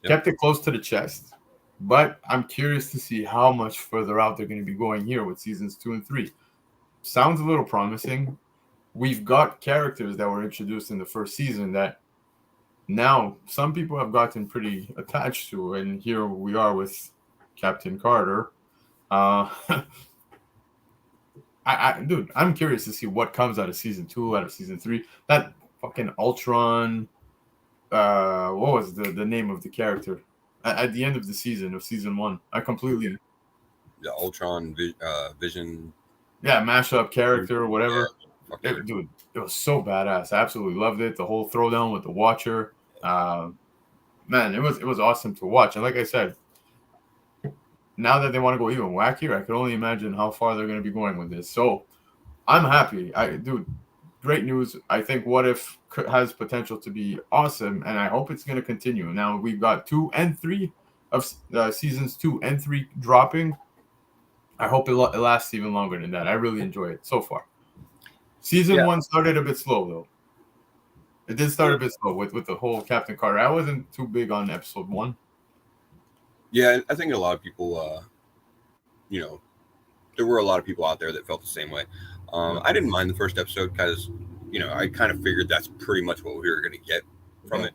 kept it close to the chest. But I'm curious to see how much further out they're going to be going here with seasons 2 and 3. Sounds a little promising. We've got characters that were introduced in the first season that now some people have gotten pretty attached to, and here we are with Captain Carter. Dude, I'm curious to see what comes out of season 2, out of season 3. That fucking Ultron. What was the name of the character at the end of the season of season 1? I completely. The Ultron Vision. Yeah, mashup character or whatever. Yeah, Dude, it was so badass. I absolutely loved it. The whole throwdown with the Watcher. Man, it was awesome to watch. And like I said, now that they want to go even wackier, I can only imagine how far they're going to be going with this. So I'm happy. Dude, great news. I think What If has potential to be awesome, and I hope it's going to continue. Now we've got 2 and 3 of seasons 2 and 3 dropping. I hope it lasts even longer than that. I really enjoy it so far. Season 1 started a bit slow, though. It did start a bit slow with the whole Captain Carter. I wasn't too big on episode 1. Yeah, I think a lot of people, there were a lot of people out there that felt the same way. I didn't mind the first episode because, I kind of figured that's pretty much what we were going to get from it.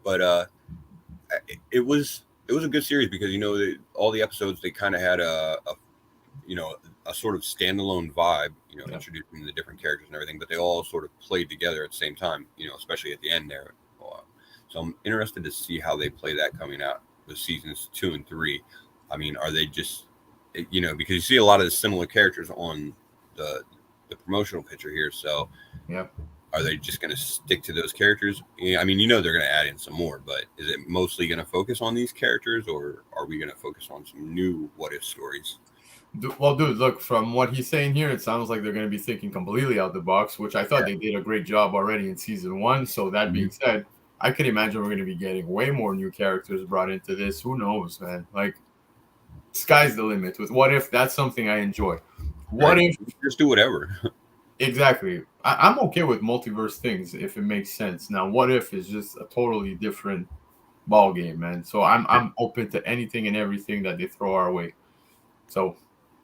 But it was a good series because, all the episodes, they kind of had a sort of standalone vibe, introducing the different characters and everything, but they all sort of played together at the same time, especially at the end there. So I'm interested to see how they play that coming out with seasons 2 and 3. I mean, are they just, because you see a lot of the similar characters on the promotional picture here. So are they just going to stick to those characters? Yeah, I mean, they're going to add in some more, but is it mostly going to focus on these characters, or are we going to focus on some new What If stories? Well, dude, look, from what he's saying here, it sounds like they're going to be thinking completely out the box, which I thought they did a great job already in season 1. So that being said, I could imagine we're going to be getting way more new characters brought into this. Who knows, man? Like, sky's the limit. With What If, that's something I enjoy. What if just do whatever? Exactly. I'm okay with multiverse things if it makes sense. Now, what if is just a totally different ball game, man? So I'm open to anything and everything that they throw our way. So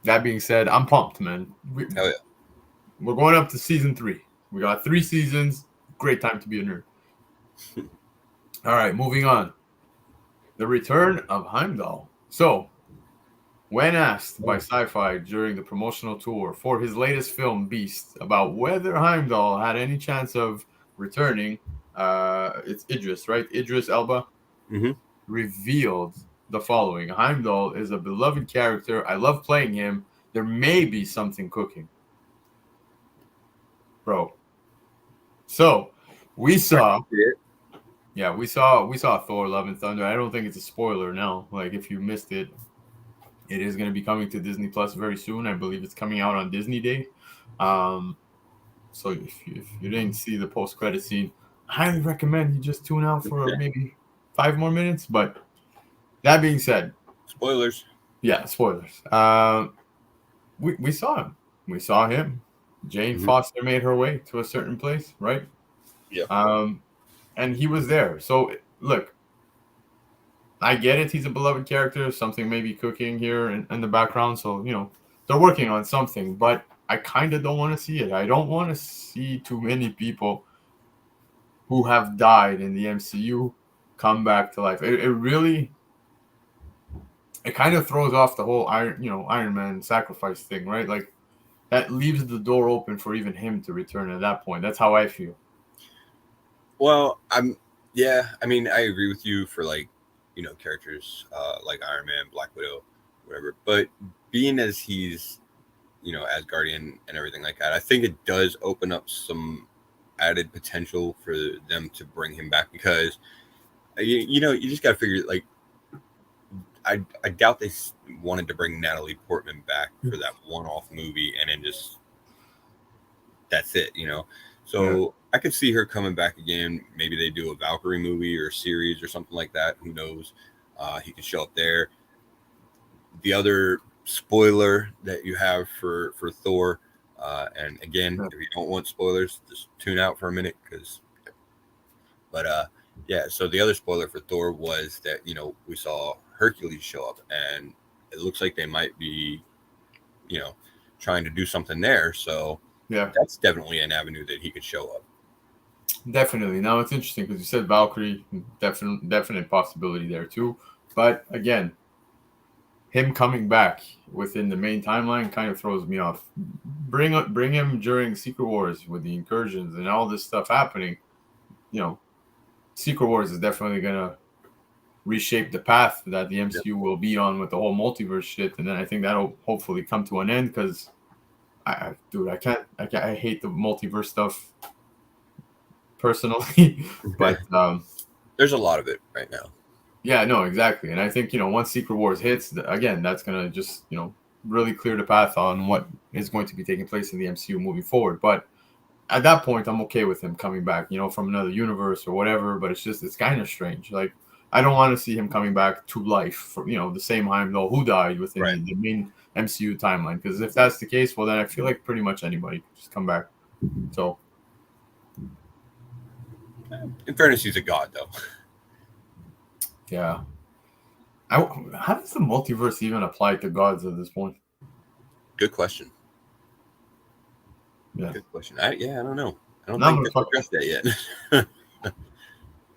that being said, I'm pumped, man. Oh yeah. We're going up to season 3. We got 3 seasons. Great time to be a nerd. All right, moving on. The return of Heimdall. So, when asked by Sci-Fi during the promotional tour for his latest film, Beast, about whether Heimdall had any chance of returning, it's Idris, right? Idris Elba Mm-hmm. revealed the following. Heimdall is a beloved character. I love playing him. There may be something cooking. Bro. So, we saw... Yeah, we saw Thor: Love and Thunder. I don't think it's a spoiler now. Like, if you missed it, it is going to be coming to Disney Plus very soon. I believe it's coming out on Disney Day. So if you didn't see the post-credit scene, I highly recommend you just tune out for maybe 5 more minutes. But that being said, spoilers. Yeah, spoilers. We saw him. We saw him. Jane Foster made her way to a certain place, right? Yeah. And he was there. So, look, I get it. He's a beloved character. Something may be cooking here in the background. So, they're working on something. But I kind of don't want to see it. I don't want to see too many people who have died in the MCU come back to life. It really... It kind of throws off the whole Iron Man sacrifice thing, right? Like, that leaves the door open for even him to return at that point. That's how I feel. Well, I mean, I agree with you for characters like Iron Man, Black Widow, whatever. But being as he's, Asgardian and everything like that, I think it does open up some added potential for them to bring him back because, you just got to figure, like, I doubt they wanted to bring Natalie Portman back for that one-off movie and then just that's it, So yeah. I could see her coming back again. Maybe they do a Valkyrie movie or a series or something like that. Who knows? He could show up there. The other spoiler that you have for Thor, and again, if you don't want spoilers, just tune out for a minute so the other spoiler for Thor was that, we saw Hercules show up and it looks like they might be, trying to do something there. So yeah, that's definitely an avenue that he could show up. Definitely. Now it's interesting because you said Valkyrie, definite possibility there too. But again, him coming back within the main timeline kind of throws me off. Bring him during Secret Wars with the incursions and all this stuff happening. Secret Wars is definitely gonna reshape the path that the MCU will be on with the whole multiverse shit, and then I think that'll hopefully come to an end because, I hate the multiverse stuff personally, but there's a lot of it right now. Yeah, no, exactly, and I think once Secret Wars hits, again, that's gonna just really clear the path on what is going to be taking place in the MCU moving forward, but. At that point, I'm okay with him coming back, from another universe or whatever. But it's kind of strange. Like, I don't want to see him coming back to life for the same Heimdall who died within the main MCU timeline. Because if that's the case, well, then I feel like pretty much anybody can just come back. So, in fairness, he's a god, though. Yeah. How does the multiverse even apply to gods at this point? Good question. Yeah. Good question. I don't know. I don't think they've addressed that yet.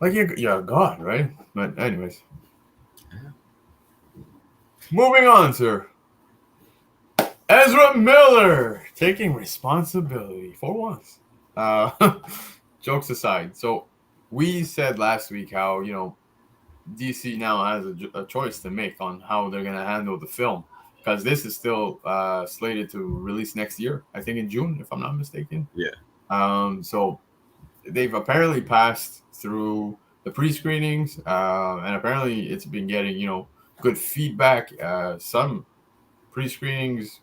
Like you're a god, right? But anyways. Yeah. Moving on, sir. Ezra Miller taking responsibility for once. Jokes aside. So we said last week how, DC now has a choice to make on how they're going to handle the film. Because this is still slated to release next year, I think in June, if I'm not mistaken. Yeah. So they've apparently passed through the pre-screenings, and apparently it's been getting, good feedback. Some pre-screenings,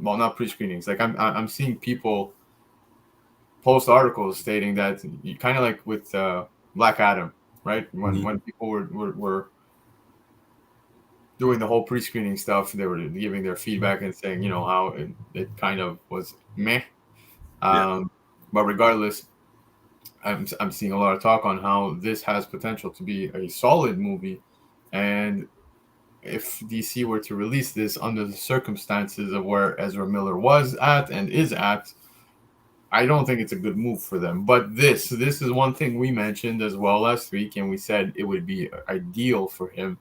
well, not pre-screenings. Like I'm seeing people post articles stating that kind of like with Black Adam, right? When people were doing the whole pre-screening stuff, they were giving their feedback and saying, how it kind of was meh. But regardless, I'm seeing a lot of talk on how this has potential to be a solid movie, and if DC were to release this under the circumstances of where Ezra Miller was at and is at, I don't think it's a good move for them. But this is one thing we mentioned as well last week, and we said it would be ideal for him.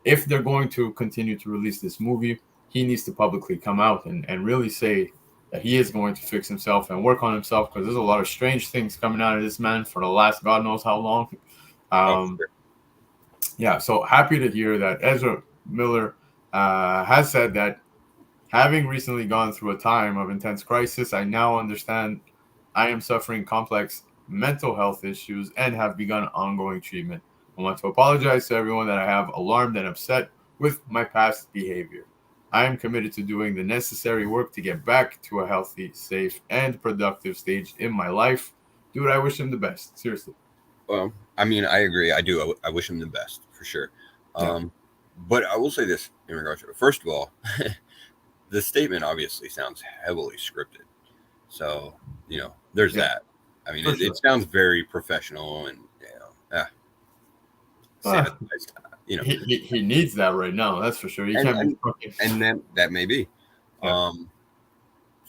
If they're going to continue to release this movie, he needs to publicly come out and really say that he is going to fix himself and work on himself, because there's a lot of strange things coming out of this man for the last God knows how long. Sure. Yeah, so happy to hear that Ezra Miller has said that, having recently gone through a time of intense crisis, I now understand I am suffering complex mental health issues and have begun ongoing treatment. I want to apologize to everyone that I have alarmed and upset with my past behavior. I am committed to doing the necessary work to get back to a healthy, safe, and productive stage in my life. Dude, I wish him the best. Seriously. Well, I mean, I agree. I do. I wish him the best for sure. But I will say this in regards to it. First of all, the statement obviously sounds heavily scripted. So, there's that. I mean, it sounds very professional and, sanitized. He needs that right now. That's for sure. He can't be fucking. And then that may be.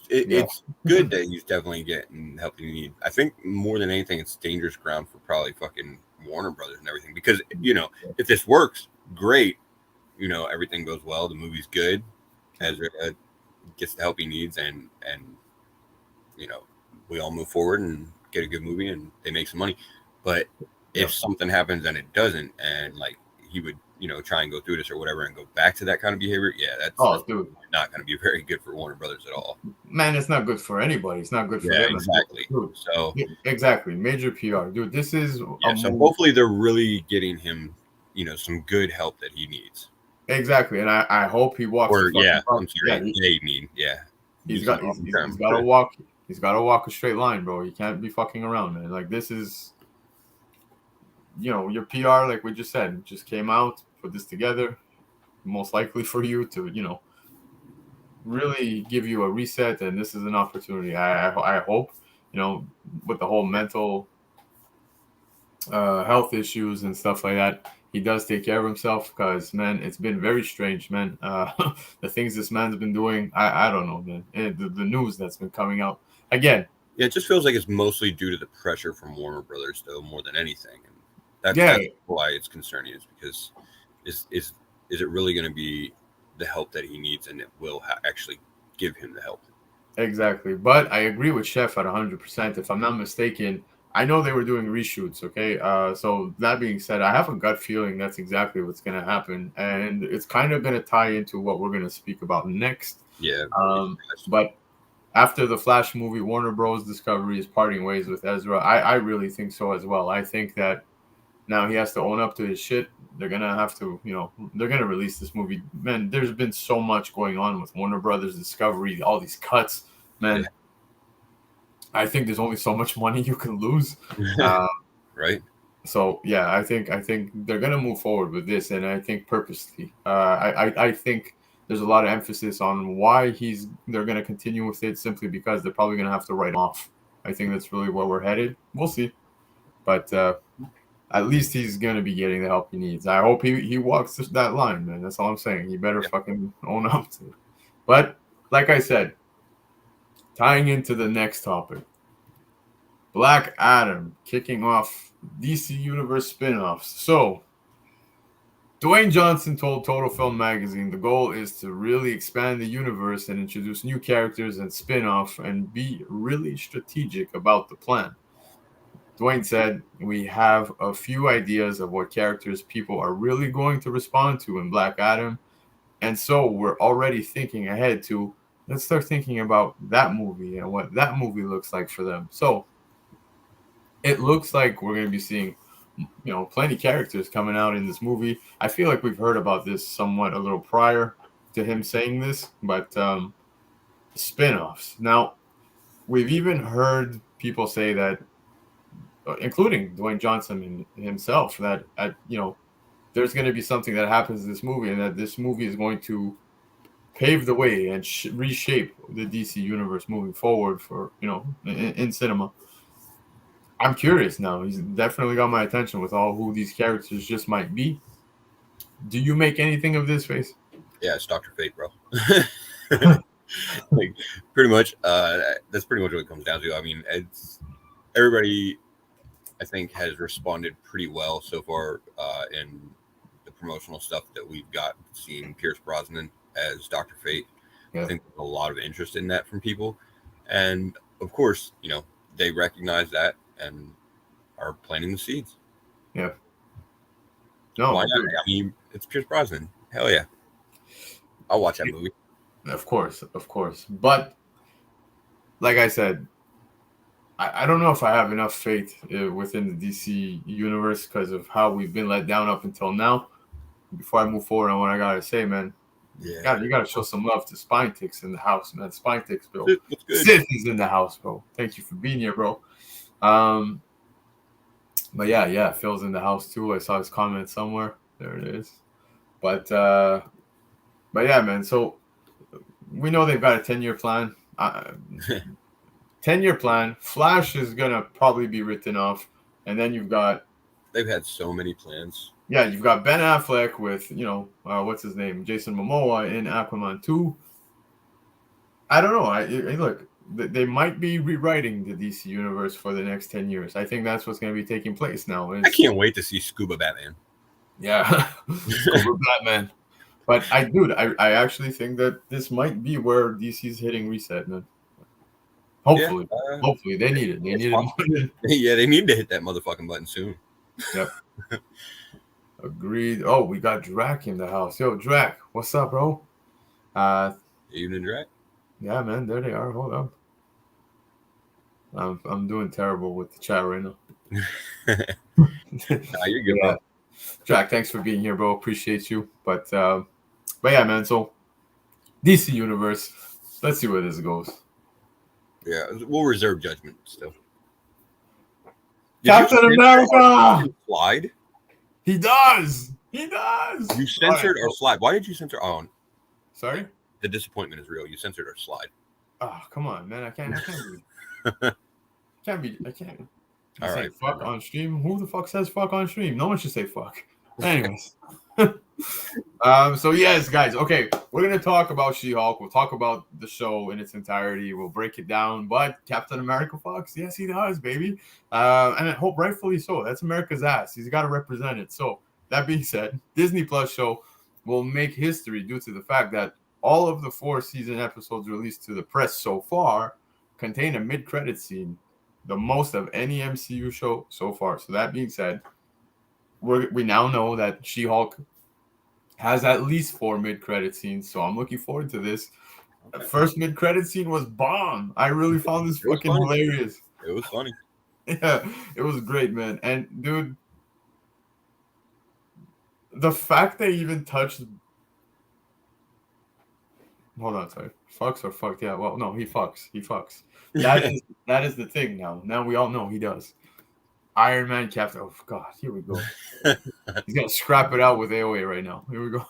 It's good that he's definitely getting help he needs. I think more than anything, it's dangerous ground for probably fucking Warner Brothers and everything, because if this works, great. Everything goes well. The movie's good. Ezra gets the help he needs, and we all move forward and get a good movie, and they make some money. But if something happens and it doesn't, and like he would try and go through this or whatever and go back to that kind of behavior, that's not going to be very good for Warner Brothers at all. Man, it's not good for anybody. It's not good for them. Exactly. So exactly, major PR, dude. This is so hopefully they're really getting him some good help that he needs. Exactly, and I hope he walks. Or they need. He's got to walk. He's got to walk a straight line, bro. He can't be fucking around, man. Like, this is, your PR, like we just said, just came out, put this together, most likely for you to, really give you a reset, and this is an opportunity. I hope, with the whole mental health issues and stuff like that, he does take care of himself, because, man, it's been very strange, man. The things this man's been doing, I don't know, man. The news that's been coming out. Again. Yeah, it just feels like it's mostly due to the pressure from Warner Brothers, though, more than anything. And that's why it's concerning, is because is it really going to be the help that he needs, and it will actually give him the help? Exactly. But I agree with Chef at 100%. If I'm not mistaken, I know they were doing reshoots, okay? So that being said, I have a gut feeling that's exactly what's going to happen. And it's kind of going to tie into what we're going to speak about next. Yeah. But after the Flash movie, Warner Bros. Discovery is parting ways with Ezra. I really think so as well. I think that now he has to own up to his shit. They're going to have to, they're going to release this movie. Man, there's been so much going on with Warner Brothers Discovery, all these cuts. Man, I think there's only so much money you can lose. Right. So, yeah, I think they're going to move forward with this, and I think purposely. I think there's a lot of emphasis on why they're going to continue with it, simply because they're probably going to have to write off. I think that's really where we're headed. We'll see. But at least he's going to be getting the help he needs. I hope he walks that line, man. That's all I'm saying. He better fucking own up to it. But like I said, tying into the next topic, Black Adam kicking off DC Universe spin-offs. So, Dwayne Johnson told Total Film Magazine the goal is to really expand the universe and introduce new characters and spin-off, and be really strategic about the plan. Dwayne said, "We have a few ideas of what characters people are really going to respond to in Black Adam, and so we're already thinking ahead to, let's start thinking about that movie and what that movie looks like for them." So it looks like we're going to be seeing, plenty of characters coming out in this movie. I feel like we've heard about this somewhat a little prior to him saying this, but spin-offs. Now, we've even heard people say that, including Dwayne Johnson himself, that there's going to be something that happens in this movie, and that this movie is going to pave the way and reshape the DC universe moving forward for, in cinema. I'm curious now. He's definitely got my attention with all who these characters just might be. Do you make anything of this, Face? Yeah, it's Dr. Fate, bro. Like, pretty much, that's pretty much what it comes down to. I mean, it's everybody, I think, has responded pretty well so far in the promotional stuff that we've got, seeing Pierce Brosnan as Dr. Fate. Yeah. I think there's a lot of interest in that from people. And, of course, they recognize that and are planting the seeds. Yeah. No, why not? I mean, it's Pierce Brosnan. Hell yeah. I'll watch that movie. Of course. But like I said, I don't know if I have enough faith within the DC universe because of how we've been let down up until now. Before I move forward on what I gotta say, man, you gotta show some love to Spine Ticks in the house, man. Spine Ticks, bro. Sith is in the house, bro. Thank you for being here, bro. But yeah, Phil's in the house too. I saw his comment somewhere. There it is. But yeah, man. So we know they've got a 10-year plan. 10-year plan. Flash is gonna probably be written off, and then they've had so many plans. Yeah, you've got Ben Affleck with what's his name, Jason Momoa in Aquaman 2. I don't know. Look, they might be rewriting the DC universe for the next 10 years. I think that's what's going to be taking place now. I can't wait to see Scuba Batman. Yeah, Scuba Batman. But I actually think that this might be where DC's hitting reset, man. Hopefully, hopefully they need it. They need it. Yeah, they need to hit that motherfucking button soon. Yep. Agreed. Oh, we got Drac in the house. Yo, Drac, what's up, bro? Evening, Drac. Yeah, man, there they are. Hold up. I'm doing terrible with the chat right now. Nah, you're good, bro. Jack, thanks for being here, bro. Appreciate you. But yeah, man. So DC Universe. Let's see where this goes. Yeah, we'll reserve judgment still. Captain America slide. He does. You censored our slide. Why did you censor? Oh, sorry. The disappointment is real. You censored our slide. Oh, come on, man. I can't be. I can't. All right. Fuck on stream. Who the fuck says fuck on stream? No one should say fuck. Anyways. So yes, guys. Okay, we're gonna talk about She-Hulk. We'll talk about the show in its entirety. We'll break it down. But Captain America Fox, yes, he does, baby. And I hope rightfully so. That's America's ass. He's got to represent it. So that being said, Disney Plus show will make history due to the fact that all of the 4-season episodes released to the press so far contain a mid-credit scene, the most of any MCU show so far. So that being said, we now know that She-Hulk has at least 4 mid-credit scenes. So I'm looking forward to this. The first mid-credit scene was bomb. I really found this fucking hilarious. It was funny. Yeah, it was great, man. And dude, the fact they even touched. Hold on, sorry. Fucks or fucked? Yeah, well, no, he fucks. That is the thing now. Now we all know he does. Iron Man, Captain. Oh God, here we go. He's gonna scrap it out with AOA right now. Here we go.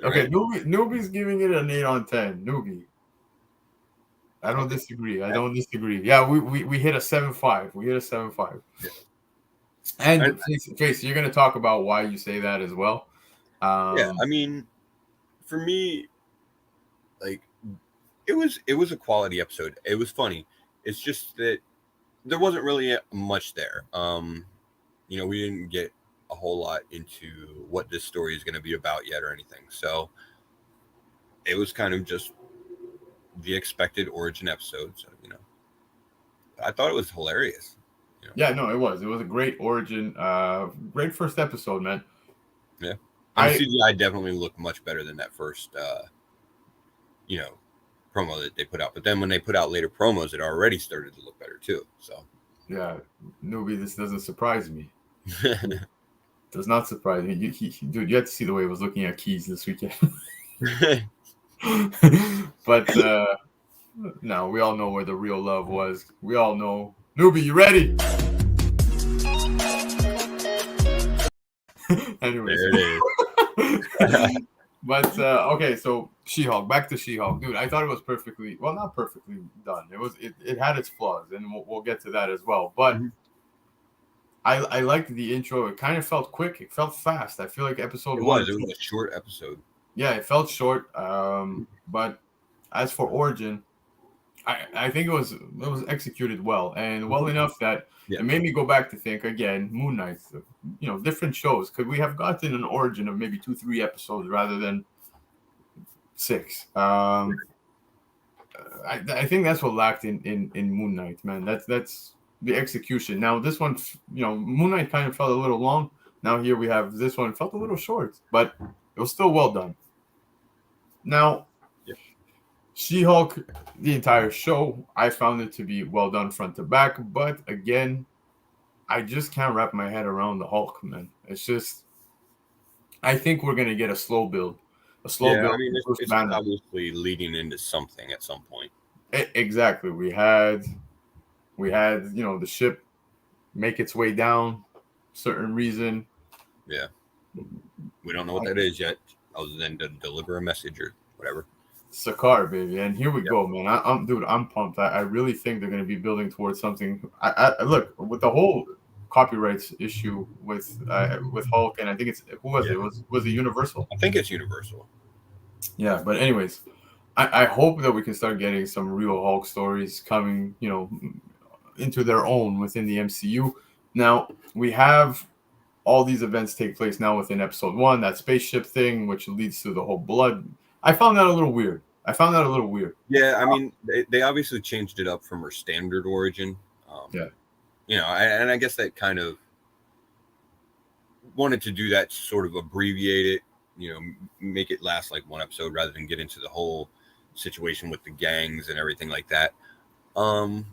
Okay, right. Newbie's giving it an 8 on 10. Newbie. I don't disagree. Yeah, we hit a 7.5. We hit a 7.5. Yeah. And Face, you're gonna talk about why you say that as well. Yeah, I mean, for me, like, it was a quality episode. It was funny. It's just that there wasn't really much there. We didn't get a whole lot into what this story is going to be about yet or anything. So it was kind of just the expected origin episode. So, I thought it was hilarious. Yeah, no, it was. It was a great origin. Great first episode, man. Yeah. And CGI definitely looked much better than that first, promo that they put out. But then when they put out later promos, it already started to look better too. So yeah, Newbie, this doesn't surprise me. Does not surprise me. Dude, you had to see the way he was looking at keys this weekend. But no, we all know where the real love was. We all know. Newbie, you ready? Anyways. There it is. But okay, so She-Hulk. Back to She-Hulk, dude. I thought it was perfectly, well, not perfectly done. It had its flaws, and we'll get to that as well. But Mhm. I liked the intro. It kind of felt quick. It felt fast. I feel like episode It one or was. It two. was a short episode. Yeah, it felt short. But as for Origin, I think it was executed well and well enough that Yeah. it made me go back to think again. Moon Knight, different shows. Could we have gotten an Origin of maybe 2-3 episodes rather than 6? I think that's what lacked in Moon Knight, man. That's the execution. Now this one, Moon Knight kind of felt a little long. Now here we have this one felt a little short, but it was still well done. Now, Yeah. She-Hulk, the entire show, I found it to be well done front to back, but again, I just can't wrap my head around the Hulk, man. It's just, I think we're gonna get a slow build, Yeah, I mean, with Bruce it's Banner. obviously leading into something at some point. Exactly. We had the ship make its way down, certain reason. Yeah. We don't know what that is yet, other than to deliver a message or whatever. Sakar, baby, and here we Yep. go, man. I'm pumped. I really think they're going to be building towards something. I look with the whole copyrights issue with Hulk, and I think it's who was Yeah. it? Was it Universal? I think it's Universal. Yeah, but anyways, I hope that we can start getting some real Hulk stories coming, into their own within the MCU. Now we have all these events take place now within episode 1, that spaceship thing, which leads to the whole blood. I found that a little weird. Yeah, I mean, they obviously changed it up from her standard origin. Yeah. And I guess that kind of wanted to do that, sort of abbreviate it, make it last like one episode rather than get into the whole situation with the gangs and everything like that. Oh,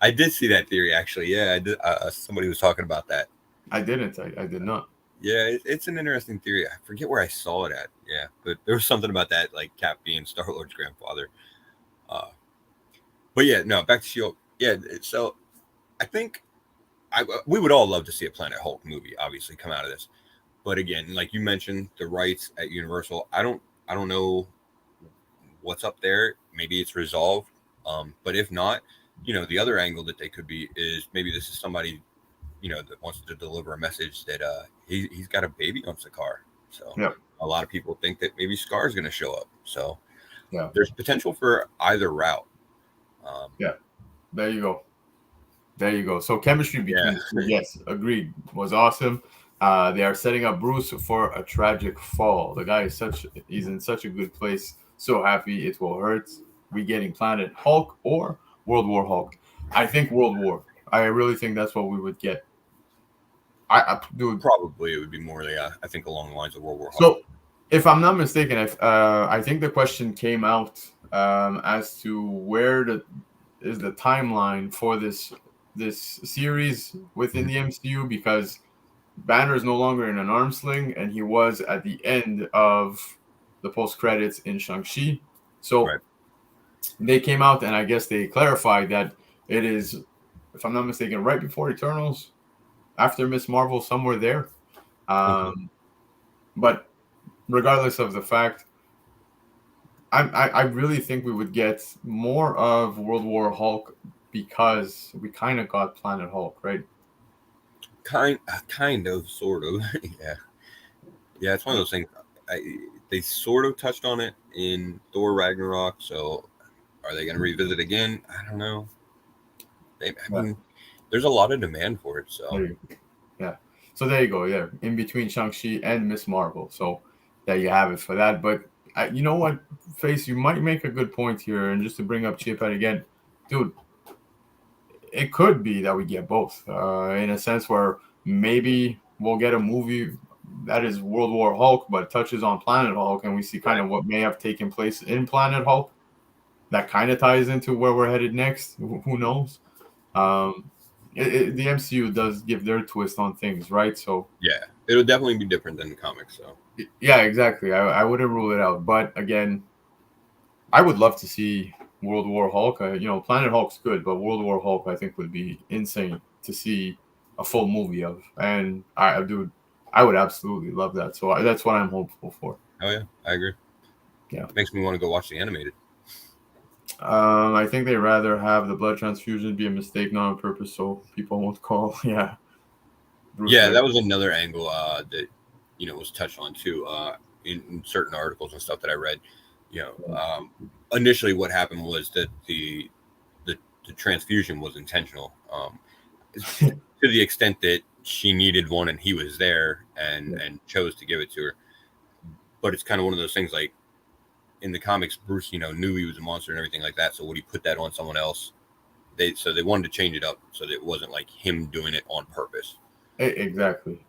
I did see that theory actually. Yeah, I did. Somebody was talking about that. I didn't. I did not. Yeah, it's an interesting theory. I forget where I saw it at. Yeah, but there was something about that, like Cap being Star-Lord's grandfather. But yeah, no, back to She-Hulk. Yeah, so I think we would all love to see a Planet Hulk movie, obviously, come out of this. But again, like you mentioned, the rights at Universal, I don't know what's up there. Maybe it's resolved. But if not, the other angle that they could be is maybe this is somebody, that wants to deliver a message that he's got a baby on Sakaar. So Yeah. a lot of people think that maybe Scar is going to show up. So Yeah. there's potential for either route. There you go. So chemistry between the two, yes, agreed, was awesome. They are setting up Bruce for a tragic fall. The guy he's in such a good place. So happy it will hurt. We getting Planet Hulk or World War Hulk? I think World War. I really think that's what we would get. Dude. Probably it would be more, I think, along the lines of World War Hulk. So, if I'm not mistaken, I think the question came out as to where is the timeline for this series within the MCU, because Banner is no longer in an arm sling, and he was at the end of the post credits in Shang-Chi. So Right. They came out, and I guess they clarified that it is, if I'm not mistaken, right before Eternals, after Miss Marvel, somewhere there. But regardless of the fact, I really think we would get more of World War Hulk because we kind of got Planet Hulk, right? Kind of, sort of. Yeah. It's one of those things. They sort of touched on it in Thor Ragnarok. So, are they going to revisit again? I don't know. I mean, there's a lot of demand for it. So, yeah. So there you go. Yeah, in between Shang-Chi and Miss Marvel. So there you have it for that. But you know what, Face, you might make a good point here. And just to bring up Chip again, dude, it could be that we get both in a sense where maybe we'll get a movie that is World War Hulk, but touches on Planet Hulk, and we see kind of what may have taken place in Planet Hulk. That kind of ties into where we're headed next. Who knows? The MCU does give their twist on things, right? So yeah, it'll definitely be different than the comics. So yeah, exactly. I wouldn't rule it out, but again, I would love to see World War Hulk. Planet Hulk's good, but World War Hulk I think would be insane to see a full movie of. And dude, I would absolutely love that. So that's what I'm hopeful for. Oh yeah, I agree. Yeah, it makes me want to go watch the animated. I think they'd rather have the blood transfusion be a mistake, not on purpose, so people won't call. Yeah, Bruce Yeah, Lee. that was another angle that was touched on too in certain articles and stuff that I read. Initially what happened was that the transfusion was intentional, to the extent that she needed one and he was there and chose to give it to her. But it's kind of one of those things, like in the comics, Bruce knew he was a monster and everything like that, so would he put that on someone else? They wanted to change it up so that it wasn't like him doing it on purpose. Exactly.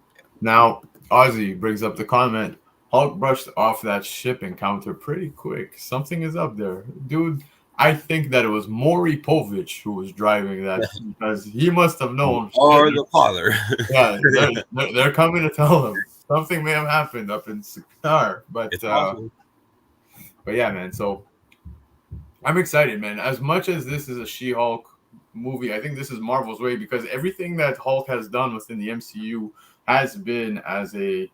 Now, Ozzy brings up the comment, Hulk brushed off that ship encounter pretty quick. Something is up there. Dude, I think that it was Maury Povich who was driving that, because he must have known. Or the father. Yeah, they're coming to tell him. Something may have happened up in Sakaar. But, It's possible. But yeah, man, so I'm excited, man. As much as this is a She-Hulk movie, I think this is Marvel's way, because everything that Hulk has done within the MCU has been as a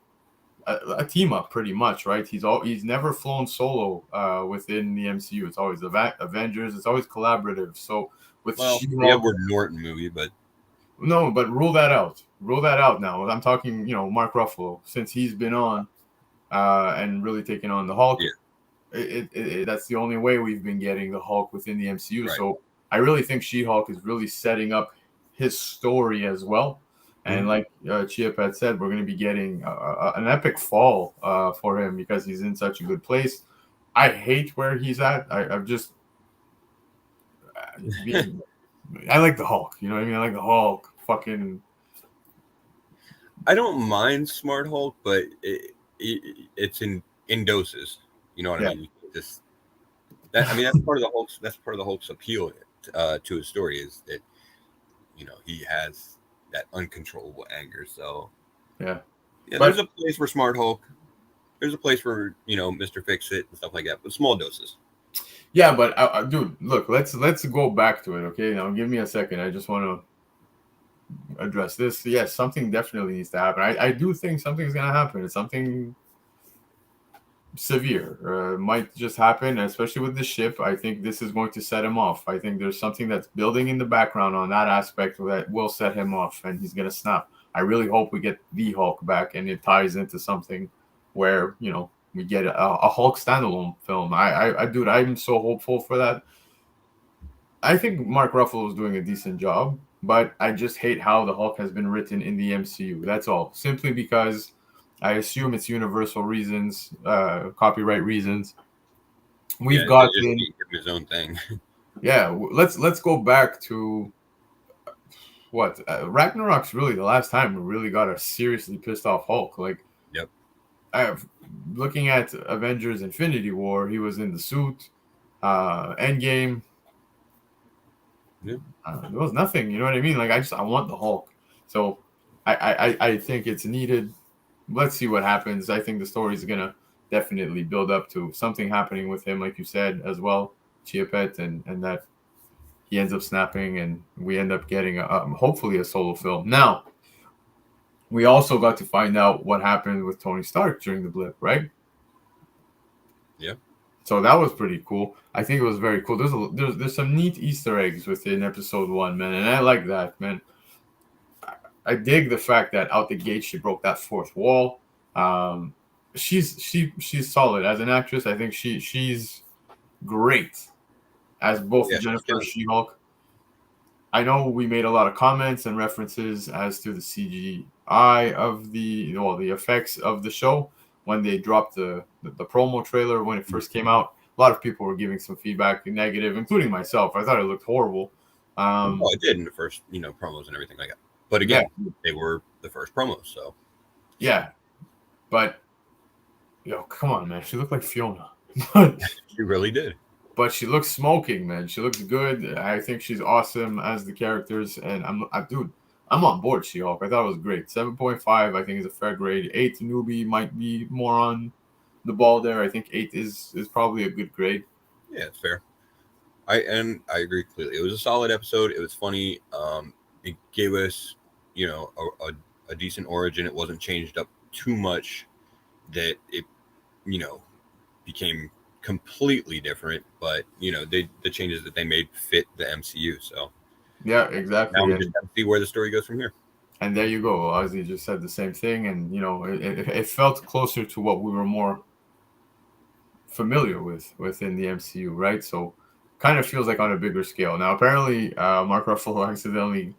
team up, pretty much, right? He's never flown solo within the MCU. It's always Avengers. It's always collaborative. So with the Edward Norton movie, but no, but rule that out. Rule that out now. I'm talking, Mark Ruffalo, since he's been on and really taking on the Hulk. Yeah. That's the only way we've been getting the Hulk within the MCU. Right. So I really think She-Hulk is really setting up his story as well. And like Chiep had said, we're going to be getting an epic fall for him, because he's in such a good place. I hate where he's at. I like the Hulk. You know what I mean? I like the Hulk. Fucking. I don't mind Smart Hulk, but it's in doses. You know what I mean? That's part of the Hulk's. That's part of the Hulk's appeal to his story, is that he has that uncontrollable anger. So yeah, there's a place for Smart Hulk. There's a place for Mr. Fix-It and stuff like that, but small doses. Yeah, but dude, look, let's go back to it, okay? Now give me a second. I just want to address this. Yes, something definitely needs to happen. I do think something's gonna happen. It's something severe might just happen, especially with the ship. I think this is going to set him off. I think there's something that's building in the background on that aspect that will set him off, and he's gonna snap. I really hope we get the Hulk back and it ties into something where we get a Hulk standalone film. Dude, I'm so hopeful for that. I think Mark Ruffalo is doing a decent job, but I just hate how the Hulk has been written in the MCU. That's all. Simply because I assume it's universal reasons, copyright reasons. We've got his own thing. Yeah, let's go back to what Ragnarok's really the last time we really got a seriously pissed off Hulk. Like, yep. Looking at Avengers: Infinity War, he was in the suit. Endgame, yeah. There was nothing. You know what I mean? Like, I want the Hulk. So I think it's needed. Let's see what happens. I think the story is gonna definitely build up to something happening with him, like you said as well, Chiapet, and that he ends up snapping, and we end up getting hopefully a solo film. Now, we also got to find out what happened with Tony Stark during the blip, right? Yeah. So that was pretty cool. I think it was very cool. There's some neat Easter eggs within episode 1, man, and I like that, man. I dig the fact that out the gate she broke that fourth wall. She's solid as an actress. I think she's great as both Jennifer She-Hulk. I know we made a lot of comments and references as to the CGI of the effects of the show when they dropped the promo trailer when it first came out. A lot of people were giving some feedback, negative, including myself. I thought it looked horrible. It did in the first promos and everything like that. But again, they were the first promos, so yeah. But come on, man, she looked like Fiona. She really did. But she looks smoking, man. She looks good. I think she's awesome as the characters, and I'm on board. She-Hulk. I thought it was great. 7.5, I think, is a fair grade. 8 newbie might be more on the ball there. I think 8 is probably a good grade. Yeah, it's fair. I agree completely. It was a solid episode. It was funny. It gave us you know, a decent origin. It wasn't changed up too much that it, you know, became completely different. But you know, the changes that they made fit the MCU. So Yeah, exactly. now we just have to see where the story goes from here. And there you go. Ozzy just said the same thing, and you know, it felt closer to what we were more familiar with within the MCU, right? So, kind of feels like on a bigger scale. Now, apparently, Mark Ruffalo accidentally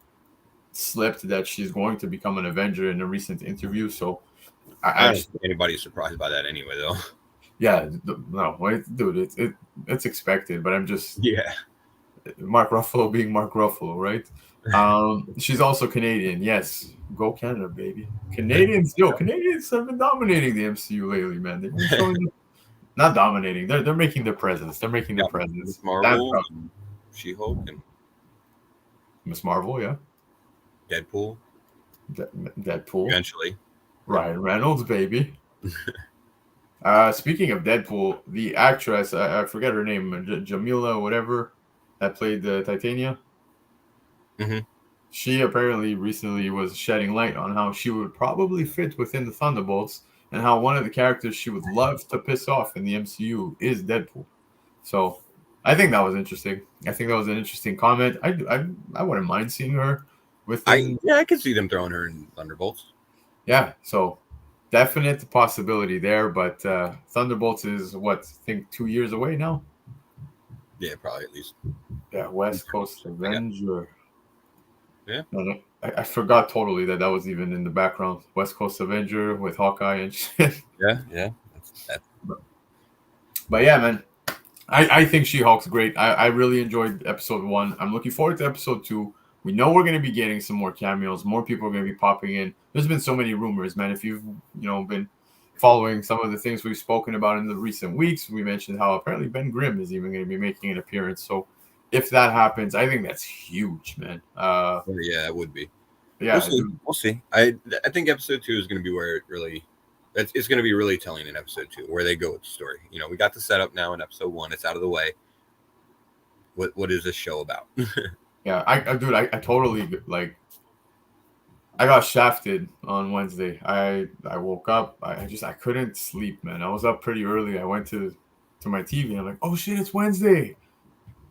slipped that she's going to become an Avenger in a recent interview. So, I don't think anybody's surprised by that anyway, though. Yeah, no, wait, dude, it's expected, but I'm just Mark Ruffalo being Mark Ruffalo, right? She's also Canadian. Yes, go Canada, baby. Canadians have been dominating the MCU lately, man. They've been showing, not dominating. They're making their presence. They're making their presence. Marvel, She-Hulk, and Miss Marvel, yeah. Deadpool. Deadpool. Eventually. Ryan Reynolds, baby. Speaking of Deadpool, the actress, I forget her name, Jamila, whatever, that played the Titania. Mm-hmm. She apparently recently was shedding light on how she would probably fit within the Thunderbolts and how one of the characters she would love to piss off in the MCU is Deadpool. So I think that was interesting. I think that was an interesting comment. I wouldn't mind seeing her within. I could see them throwing her in Thunderbolts. Yeah, so definite possibility there, but Thunderbolts is what, I think 2 years away now. Yeah, probably at least. Yeah, West Coast Avenger. Yeah. No, I forgot totally that was even in the background. West Coast Avenger with Hawkeye and shit. Yeah. But yeah, man, I think She-Hulk's great. I really enjoyed episode 1. I'm looking forward to episode 2. We know we're going to be getting some more cameos. More people are going to be popping in. There's been so many rumors, man. If you've been following some of the things we've spoken about in the recent weeks, we mentioned how apparently Ben Grimm is even going to be making an appearance. So if that happens, I think that's huge, man. Yeah, it would be. Yeah, we'll see. I think episode 2 is going to be where it really, it's going to be really telling in episode 2 where they go with the story. You know, we got the setup now in episode 1. It's out of the way. What is this show about? Yeah, I totally I got shafted on Wednesday. I woke up. I couldn't sleep, man. I was up pretty early. I went to my TV. I'm like, oh shit, it's Wednesday.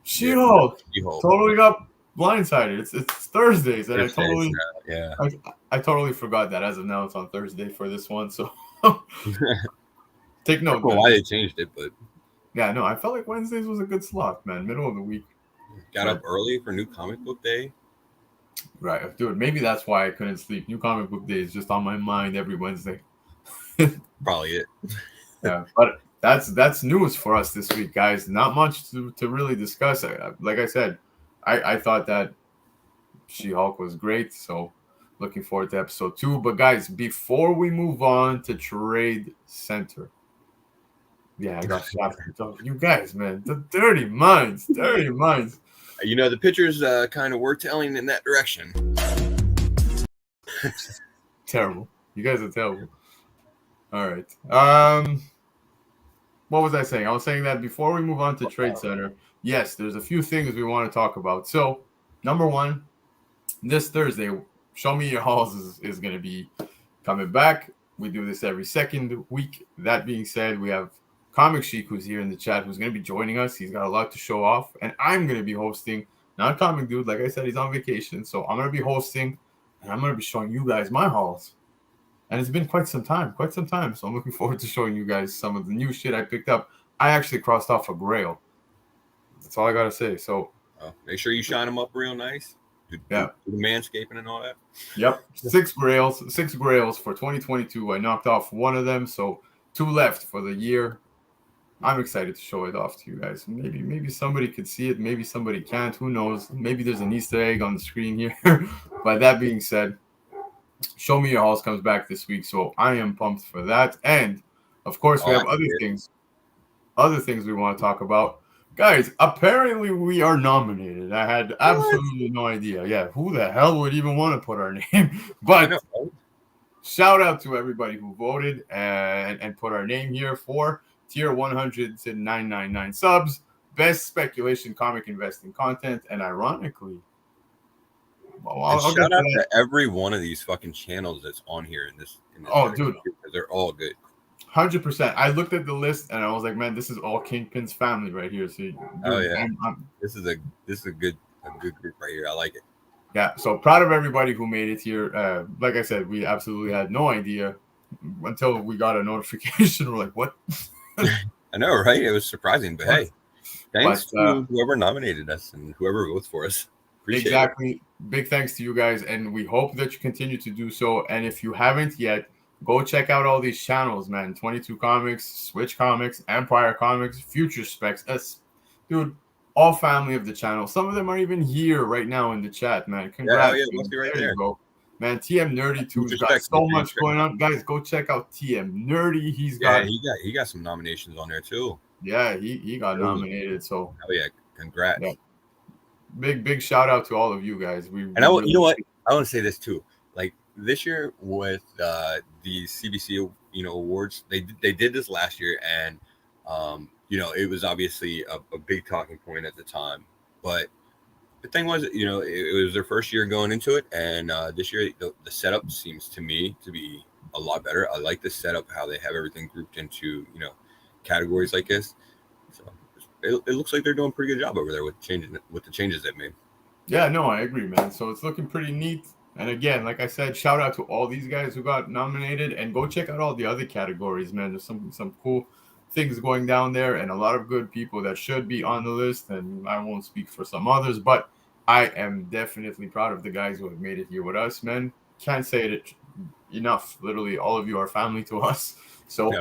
She-Hulk. Totally got blindsided. It's Thursdays, and I totally forgot that. As of now, it's on Thursday for this one. So take note. Why they changed it, but yeah, no, I felt like Wednesdays was a good slot, man. Middle of the week. Got up early for New Comic Book Day. Right, dude. Maybe that's why I couldn't sleep. New Comic Book Day is just on my mind every Wednesday. Probably it. Yeah, but that's news for us this week, guys. Not much to really discuss. Like I said, I thought that She-Hulk was great, so looking forward to episode 2. But guys, before we move on to Trade Center, yeah, I got shafted. You guys, man, the dirty minds. You know, the pictures kind of were telling in that direction. Terrible. You guys are terrible. All right. What was I saying? I was saying that before we move on to Trade Center, yes, there's a few things we want to talk about. So, number 1, this Thursday, Show Me Your Halls is going to be coming back. We do this every second week. That being said, we have Comic Chic, who's here in the chat, who's going to be joining us. He's got a lot to show off, and I'm going to be hosting. Not Comic.Dood, like I said, he's on vacation, so I'm going to be hosting, and I'm going to be showing you guys my hauls. And it's been quite some time. So I'm looking forward to showing you guys some of the new shit I picked up. I actually crossed off a Grail. That's all I got to say. So make sure you shine them up real nice. Do the manscaping and all that. Yep, 6 grails for 2022. I knocked off one of them, so 2 left for the year. I'm excited to show it off to you guys. Maybe somebody could see it. Maybe somebody can't. Who knows? Maybe there's an Easter egg on the screen here. But that being said, Show Me Your Halls comes back this week, so I am pumped for that. And of course, we have other things we want to talk about. Guys, apparently we are nominated. I had absolutely no idea. Yeah, who the hell would even want to put our name? But shout out to everybody who voted and put our name here for tier 100 to 999 subs, best speculation comic investing content, and ironically, I'll get shout to out that. to every one of these fucking channels that's on here in this. Oh, dude, because they're all good. 100%. I looked at the list and I was like, man, this is all Kingpins family right here. So, dude, Oh yeah, I'm this is a good group right here. I like it. yeah, so proud of everybody who made it here. Like I said, we absolutely had no idea until we got a notification. We're like, what? I know, right? It was surprising, but hey, thanks But, to whoever nominated us and whoever votes for us. Appreciate exactly. it. Big thanks to you guys, and we hope that you continue to do so. And if you haven't yet, go check out all these channels, man. 22 Comics, Switch Comics, Empire Comics, Future Specs. Dude, all family of the channel. Some of them are even here right now in the chat, man. Congrats. Yeah, must be right there. You go. Man, TM Nerdy 2's got Respect, so much going on. Guys, go check out TM Nerdy. He got some nominations on there too. Yeah, he got nominated. So yeah, congrats. Yeah. Big shout out to all of you guys. You know what? I want to say this too. Like this year with the CBC awards, they did this last year, and it was obviously a big talking point at the time. But the thing was, it was their first year going into it, and this year the setup seems to me to be a lot better. I like the setup, how they have everything grouped into categories like this. So it looks like they're doing a pretty good job over there with the changes they've made. Yeah, no, I agree, man. So it's looking pretty neat. And again, like I said, shout out to all these guys who got nominated, and go check out all the other categories, man. There's some cool things going down there, and a lot of good people that should be on the list. And I won't speak for some others, but I am definitely proud of the guys who have made it here with us, man. Can't say it enough. Literally, all of you are family to us. So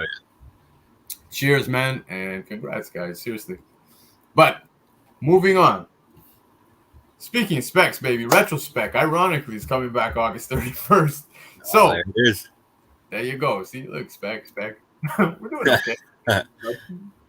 cheers, man, and congrats, guys. Seriously. But moving on. Speaking of specs, baby, Retrospect, ironically, is coming back August 31st. So, there you go. See, look, spec. We're doing okay.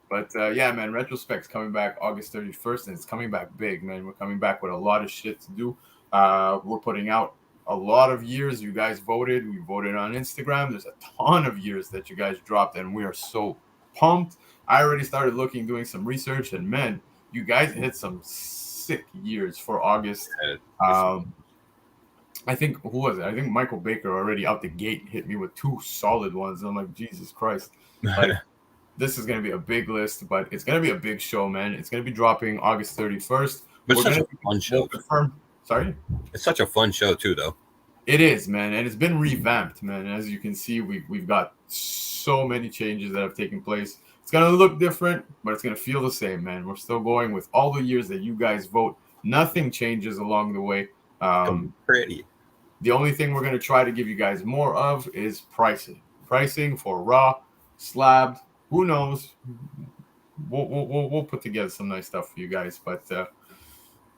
But, yeah, man, Retrospect's coming back August 31st, and it's coming back big, man. We're coming back with a lot of shit to do. We're putting out a lot of years. You guys voted. We voted on Instagram. There's a ton of years that you guys dropped, and we are so pumped. I already started doing some research, and, man, you guys hit some sick years for August. I think who was it? I think Michael Baker already out the gate hit me with 2 solid ones. I'm like, Jesus Christ! Like, this is gonna be a big list, but it's gonna be a big show, man. It's gonna be dropping August 31st. But it's such a fun show. Sorry, it's such a fun show too, though. It is, man, and it's been revamped, man. As you can see, we've got so many changes that have taken place. It's going to look different, but it's going to feel the same, man. We're still going with all the years that you guys vote. Nothing changes along the way. Pretty. The only thing we're going to try to give you guys more of is pricing. Pricing for raw, slabbed. Who knows? We'll put together some nice stuff for you guys. But,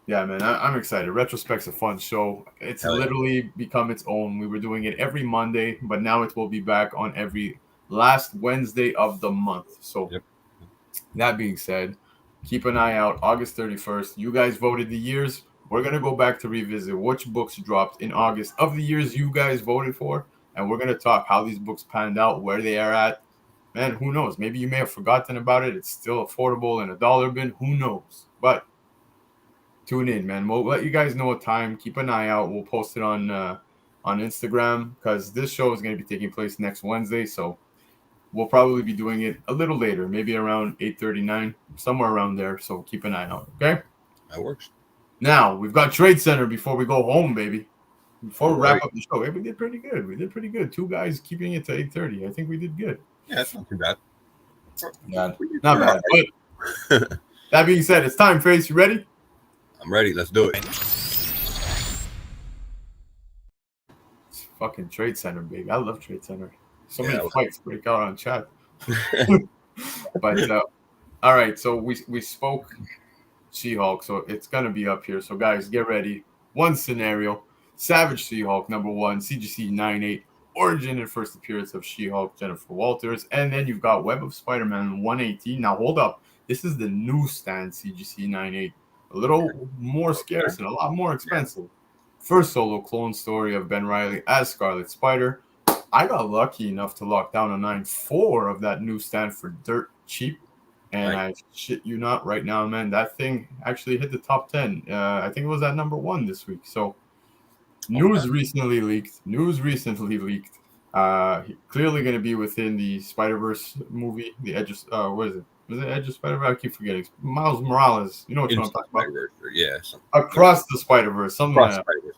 yeah, man, I'm excited. Retrospect's a fun show. It's literally become its own. We were doing it every Monday, but now it will be back on every last Wednesday of the month. So That being said, keep an eye out. August 31st. You guys voted the years. We're going to go back to revisit which books dropped in August of the years you guys voted for. And we're going to talk how these books panned out, where they are at. Man, who knows? Maybe you may have forgotten about it. It's still affordable in a dollar bin. Who knows? But tune in, man. We'll let you guys know a time. Keep an eye out. We'll post it on Instagram, because this show is going to be taking place next Wednesday. So we'll probably be doing it a little later, maybe around 8:39, somewhere around there. So keep an eye out, okay? That works. Now, we've got Trade Center before we go home, baby. Before we wrap up the show, we did pretty good. 2 guys keeping it to 8:30. I think we did good. Yeah, that's not too bad. Not bad. But that being said, it's time, Face. You ready? I'm ready. Let's do it. It's fucking Trade Center, baby. I love Trade Center. So many fights break out on chat. But all right, so we spoke She-Hulk, so it's gonna be up here. So guys, get ready. One scenario: Savage She-Hulk #1, CGC 98, origin and first appearance of She-Hulk, Jennifer Walters, and then you've got Web of Spider-Man 118. Now hold up, this is the newsstand CGC 98, a little more scarce and a lot more expensive. First solo clone story of Ben Reilly as Scarlet Spider. I got lucky enough to lock down a 9.4 of that newsstand for dirt cheap. And I shit you not right now, man. That thing actually hit the top 10. I think it was at #1 this week. So News recently leaked. Clearly going to be within the Spider-Verse movie. The Edge of, what is it? Was it Edge of Spider-Verse? I keep forgetting. Miles Morales. You know what I'm talking about? Yeah. Across the Spider-Verse. Something like that. Spider-Verse.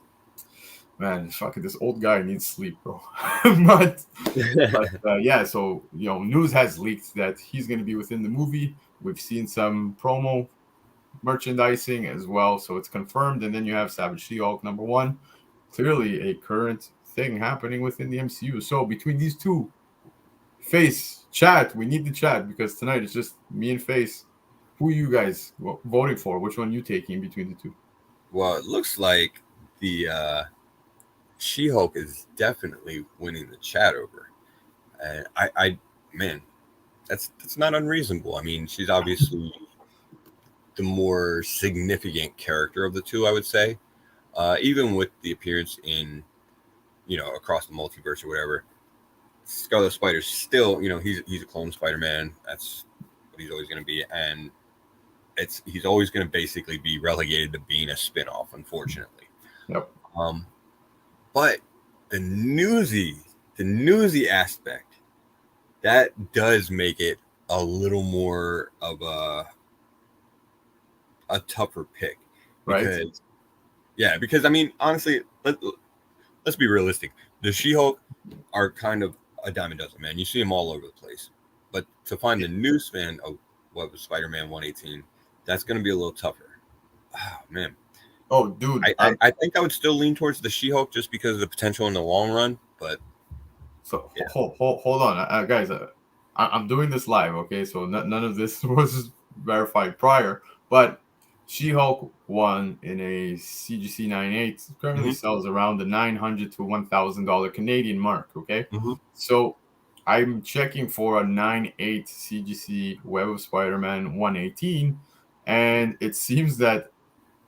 Man, fucking this old guy needs sleep, bro. but yeah, so news has leaked that he's going to be within the movie. We've seen some promo merchandising as well, so it's confirmed. And then you have Savage She-Hulk #1, clearly a current thing happening within the MCU. So between these two, Face, chat, we need to chat because tonight it's just me and Face. Who are you guys voting for? Which one are you taking between the two? Well, it looks like the She-Hulk is definitely winning the chat over. And I man, that's not unreasonable. I mean, she's obviously the more significant character of the two, I would say. Even with the appearance in, Across the Multiverse or whatever, Scarlet Spider's still, he's a clone Spider-Man. That's what he's always going to be. And he's always going to basically be relegated to being a spinoff, unfortunately. Yep. But the newsy aspect, that does make it a little more of a tougher pick. Right. Because I mean, honestly, let's be realistic. The She-Hulk are kind of a dime a dozen, man. You see them all over the place. But to find the new span of what was Spider-Man 118, that's going to be a little tougher. Oh, man. Oh, dude. I think I would still lean towards the She-Hulk just because of the potential in the long run. But so yeah. hold on, guys. I'm doing this live, okay? So none of this was verified prior, but She-Hulk 1 in a CGC 98 currently sells around the $900 to $1,000 Canadian mark, okay? So I'm checking for a 9.8 CGC Web of Spider-Man 118, and it seems that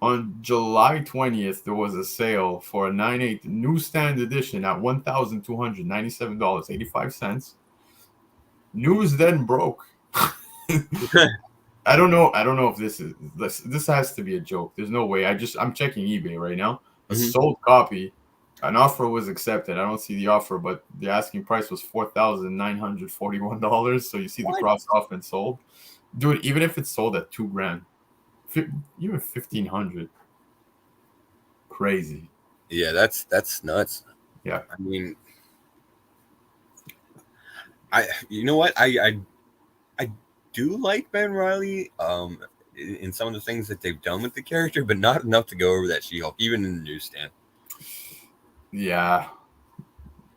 on July 20th, there was a sale for a 9.8 newsstand edition at $1,297.85. News then broke. I don't know if this has to be a joke. There's no way. I'm checking eBay right now. A sold copy. An offer was accepted. I don't see the offer, but the asking price was $4,941. So you see the cross off and sold. Dude, even if it's sold at $2,000, even 1,500. Crazy. Yeah, that's nuts. Yeah. I mean, you know what? I do like Ben Reilly in some of the things that they've done with the character, but not enough to go over that She-Hulk, even in the newsstand. Yeah.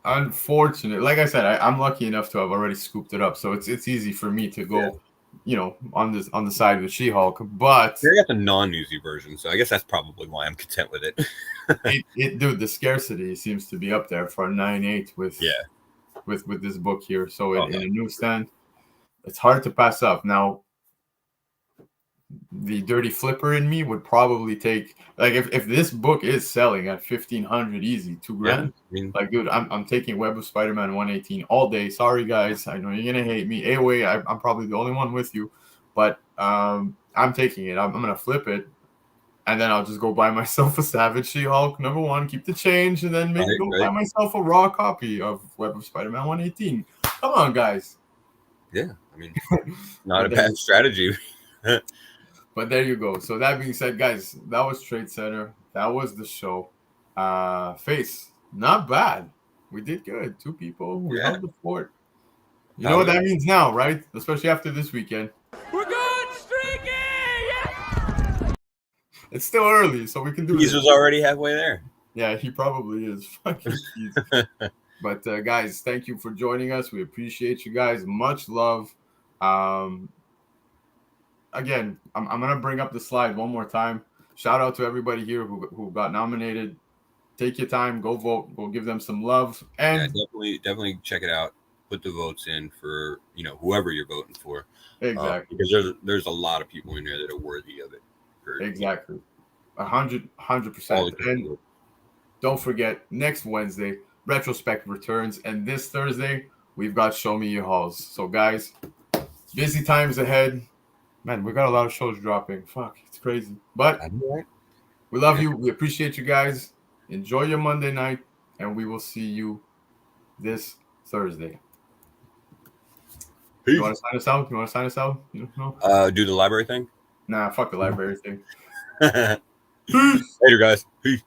Unfortunate. Like I said, I'm lucky enough to have already scooped it up, so it's easy for me to go, on the side of the She-Hulk. But they got the non-newsy version, so I guess that's probably why I'm content with it. Dude, the scarcity seems to be up there for a 9.8 with this book here. So in a newsstand, it's hard to pass up. Now, the dirty flipper in me would probably take, like, if this book is selling at 1,500 easy, $2,000. Like, dude, I'm taking Web of Spider-Man 118 all day. Sorry, guys, I know you're gonna hate me. Anyway, I'm probably the only one with you, but I'm taking it. I'm gonna flip it, and then I'll just go buy myself a Savage She-Hulk #1, keep the change, and then maybe buy myself a raw copy of Web of Spider-Man 118. Come on, guys. Yeah, I mean, not a bad strategy. But there you go. So that being said, guys, that was Trade Center. That was the show. Face, not bad. We did good. 2 people. We held the fort. You know what that means now, right? Especially after this weekend. We're going streaky! Yeah! It's still early, so we can do He's already halfway there. Yeah, he probably is. Fucking But guys, thank you for joining us. We appreciate you guys. Much love. Again, I'm going to bring up the slide one more time. Shout out to everybody here who got nominated. Take your time. Go vote. Go give them some love. And definitely check it out. Put the votes in for, whoever you're voting for. Exactly. Because there's a lot of people in there that are worthy of it. Exactly. 100%. And don't forget, next Wednesday, Retrospect returns. And this Thursday, we've got Show Me Your Hauls. So, guys, busy times ahead. Man, we got a lot of shows dropping. Fuck, it's crazy. But we love you. We appreciate you guys. Enjoy your Monday night, and we will see you this Thursday. Peace. You want to sign us out? You know? Do the library thing. Nah, fuck the library thing. Later, guys. Peace.